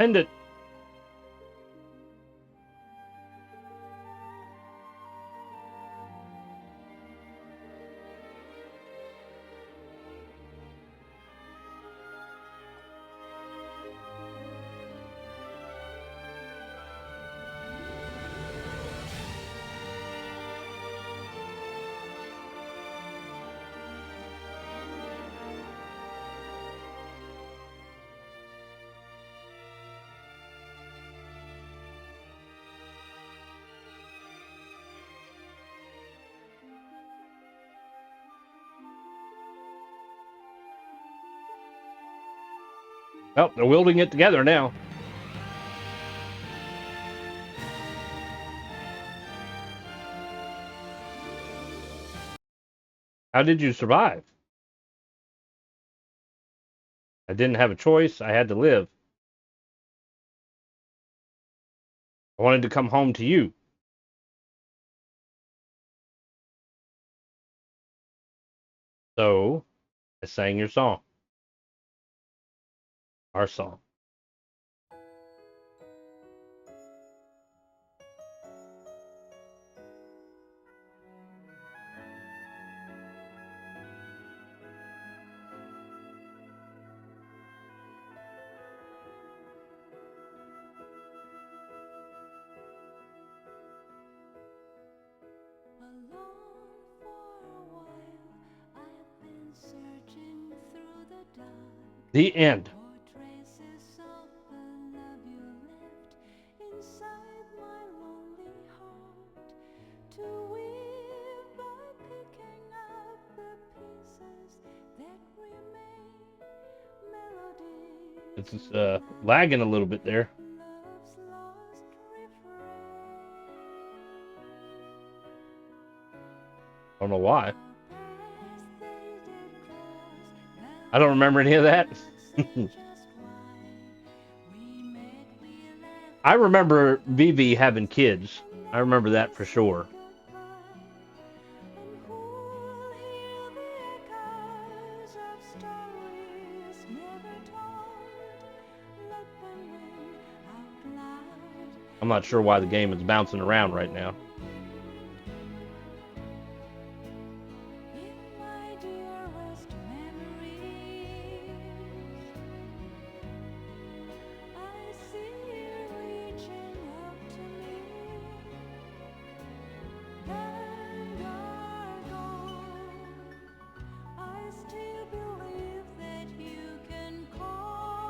Pendant. Well, they're welding it together now. How did you survive? I didn't have a choice. I had to live. I wanted to come home to you. So, I sang your song. Our song. Alone for a while, I've been searching through the dark The end. for traces of the love you left inside my lonely heart. To weave by picking up the pieces that remain, melodies It's lagging a little bit there. love's lost refrain. Don't know why. I don't remember any of that. I remember Vivi having kids. I remember that for sure. I'm not sure why the game is bouncing around right now.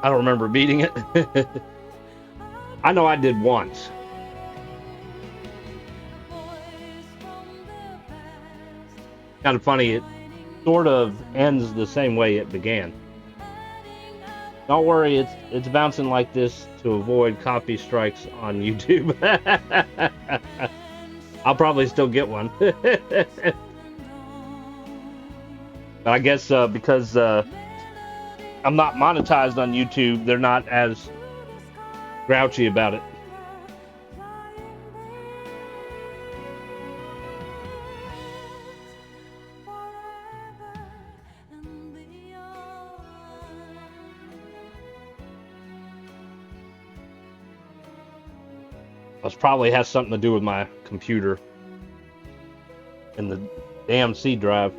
I don't remember beating it. I know I did once. Kind of funny, it sort of ends the same way it began. Don't worry, it's bouncing like this to avoid copy strikes on YouTube. I'll probably still get one. But I guess because I'm not monetized on YouTube, they're not as grouchy about it. This probably has something to do with my computer and the damn C drive.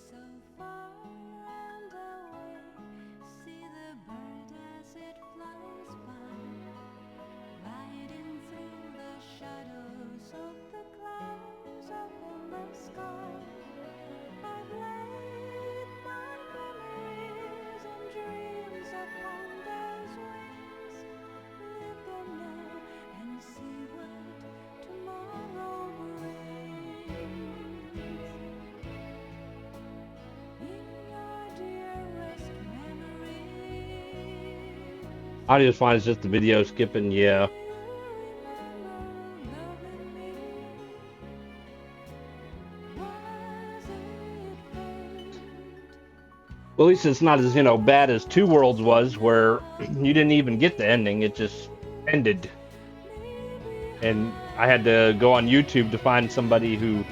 So far and away, see the bird as it flies by, riding through the shadows of the clouds up in the sky. I've laid my memories and dreams upon those wings. Let them know and see what tomorrow brings. Audio is fine, it's just the video skipping, yeah. Well, at least it's not as, bad as Two Worlds was, where you didn't even get the ending, it just ended. And I had to go on YouTube to find somebody who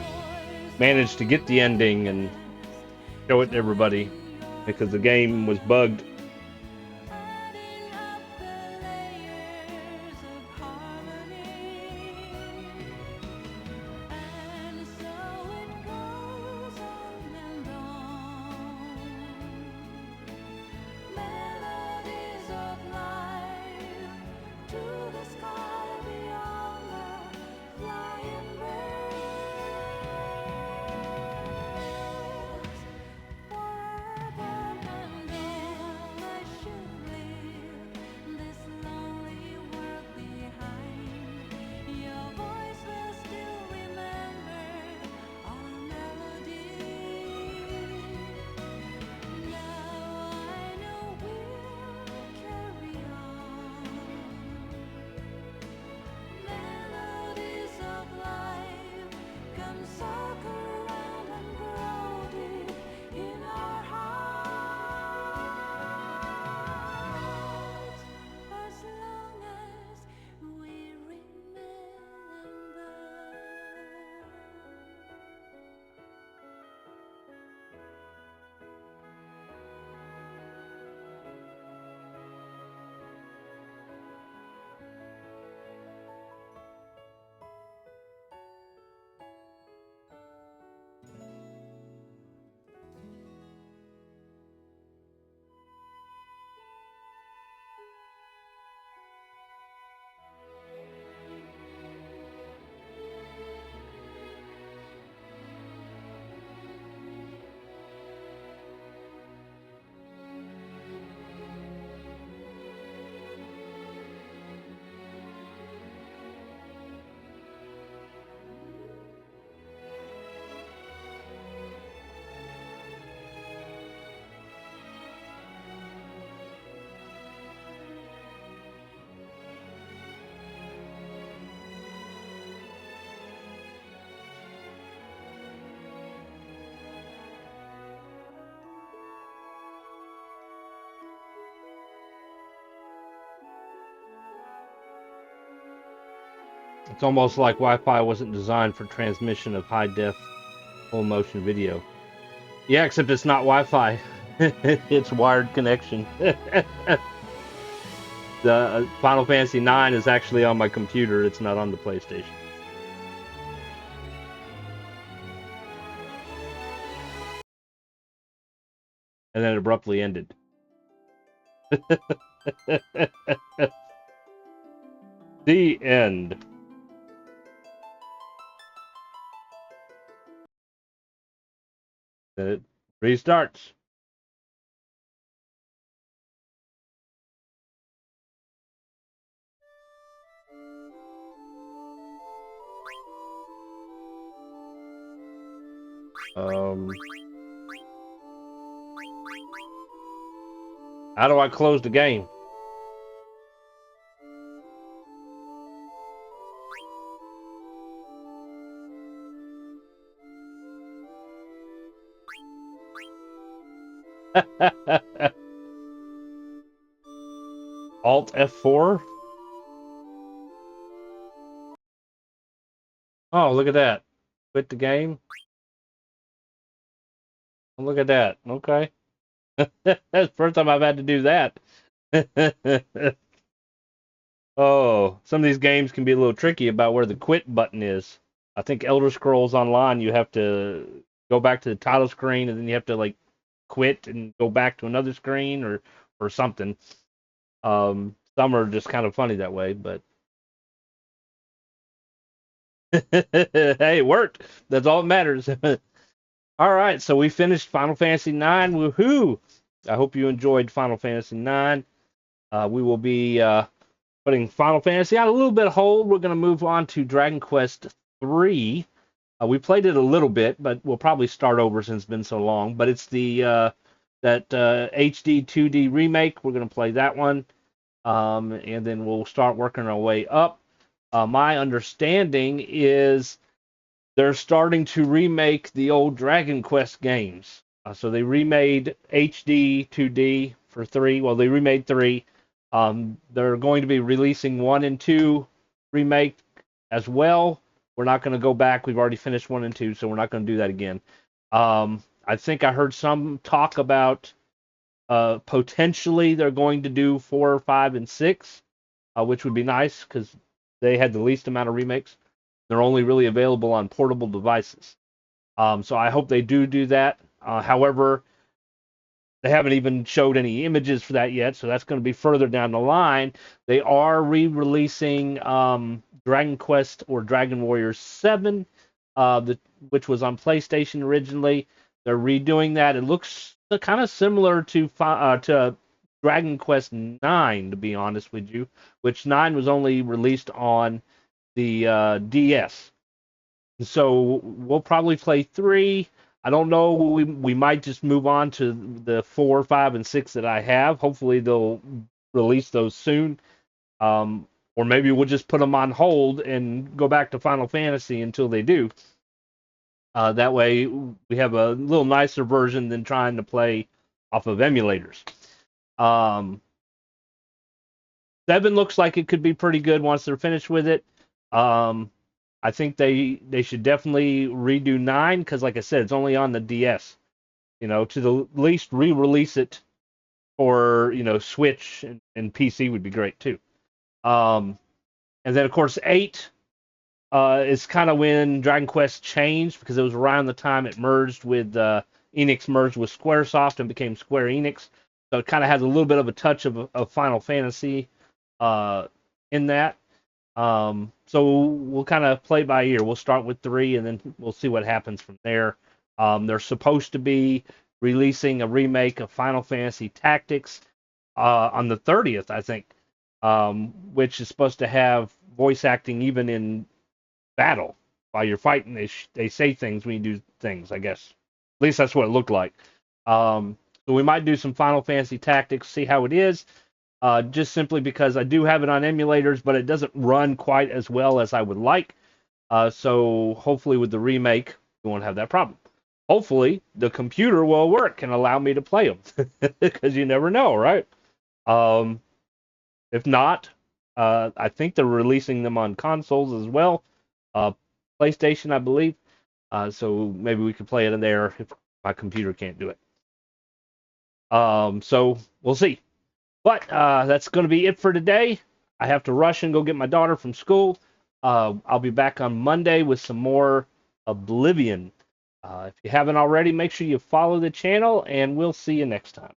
managed to get the ending and show it to everybody, because the game was bugged. It's almost like Wi-Fi wasn't designed for transmission of high-def full-motion video. Yeah, except it's not Wi-Fi. It's wired connection. The Final Fantasy IX is actually on my computer. It's not on the PlayStation. And then it abruptly ended. The end. Then it restarts. How do I close the game? Alt F4? Oh, look at that. Quit the game. Oh, look at that. Okay. That's the first time I've had to do that. Oh, some of these games can be a little tricky about where the quit button is. I think Elder Scrolls Online, you have to go back to the title screen and then you have to like quit and go back to another screen or something. Some are just kind of funny that way, but hey, it worked. That's all that matters. All right, so we finished Final Fantasy IX. Woohoo! I hope you enjoyed Final Fantasy IX. We will be putting Final Fantasy on a little bit of hold. We're going to move on to Dragon Quest III. We played it a little bit, but we'll probably start over since it's been so long. But it's the that HD 2D remake. We're going to play that one, and then we'll start working our way up. My understanding is they're starting to remake the old Dragon Quest games. So they remade HD 2D for 3. Well, they remade 3. They're going to be releasing 1 and 2 remake as well. We're not going to go back. We've already finished 1 and 2, so we're not going to do that again. I think I heard some talk about potentially they're going to do 4, 5, and 6, which would be nice because they had the least amount of remakes. They're only really available on portable devices. So I hope they do that. However, they haven't even showed any images for that yet, so that's going to be further down the line. They are re-releasing Dragon Quest or Dragon Warrior 7, which was on PlayStation originally. They're redoing that. It looks kind of similar to Dragon Quest 9, to be honest with you, which 9 was only released on the DS. So we'll probably play 3. I don't know. We might just move on to the 4, 5, and 6 that I have. Hopefully they'll release those soon. Or maybe we'll just put them on hold and go back to Final Fantasy until they do. That way we have a little nicer version than trying to play off of emulators. 7 looks like it could be pretty good once they're finished with it. I think they should definitely redo 9 because, like I said, it's only on the DS. To the least re-release it for Switch and PC would be great too. And then of course 8 is kind of when Dragon Quest changed because it was around the time it merged with Enix merged with SquareSoft and became Square Enix. So it kind of has a little bit of a touch of Final Fantasy in that. So we'll kind of play by ear. We'll start with 3 and then we'll see what happens from there. They're supposed to be releasing a remake of Final Fantasy Tactics on the 30th, I think, which is supposed to have voice acting even in battle. While you're fighting, they say things when you do things, I guess. At least that's what it looked like. So we might do some Final Fantasy Tactics, see how it is. Just simply because I do have it on emulators, but it doesn't run quite as well as I would like. So hopefully with the remake, we won't have that problem. Hopefully the computer will work and allow me to play them, because you never know, right? If not, I think they're releasing them on consoles as well. PlayStation, I believe. So maybe we could play it in there if my computer can't do it. So we'll see. But that's going to be it for today. I have to rush and go get my daughter from school. I'll be back on Monday with some more Oblivion. If you haven't already, make sure you follow the channel, and we'll see you next time.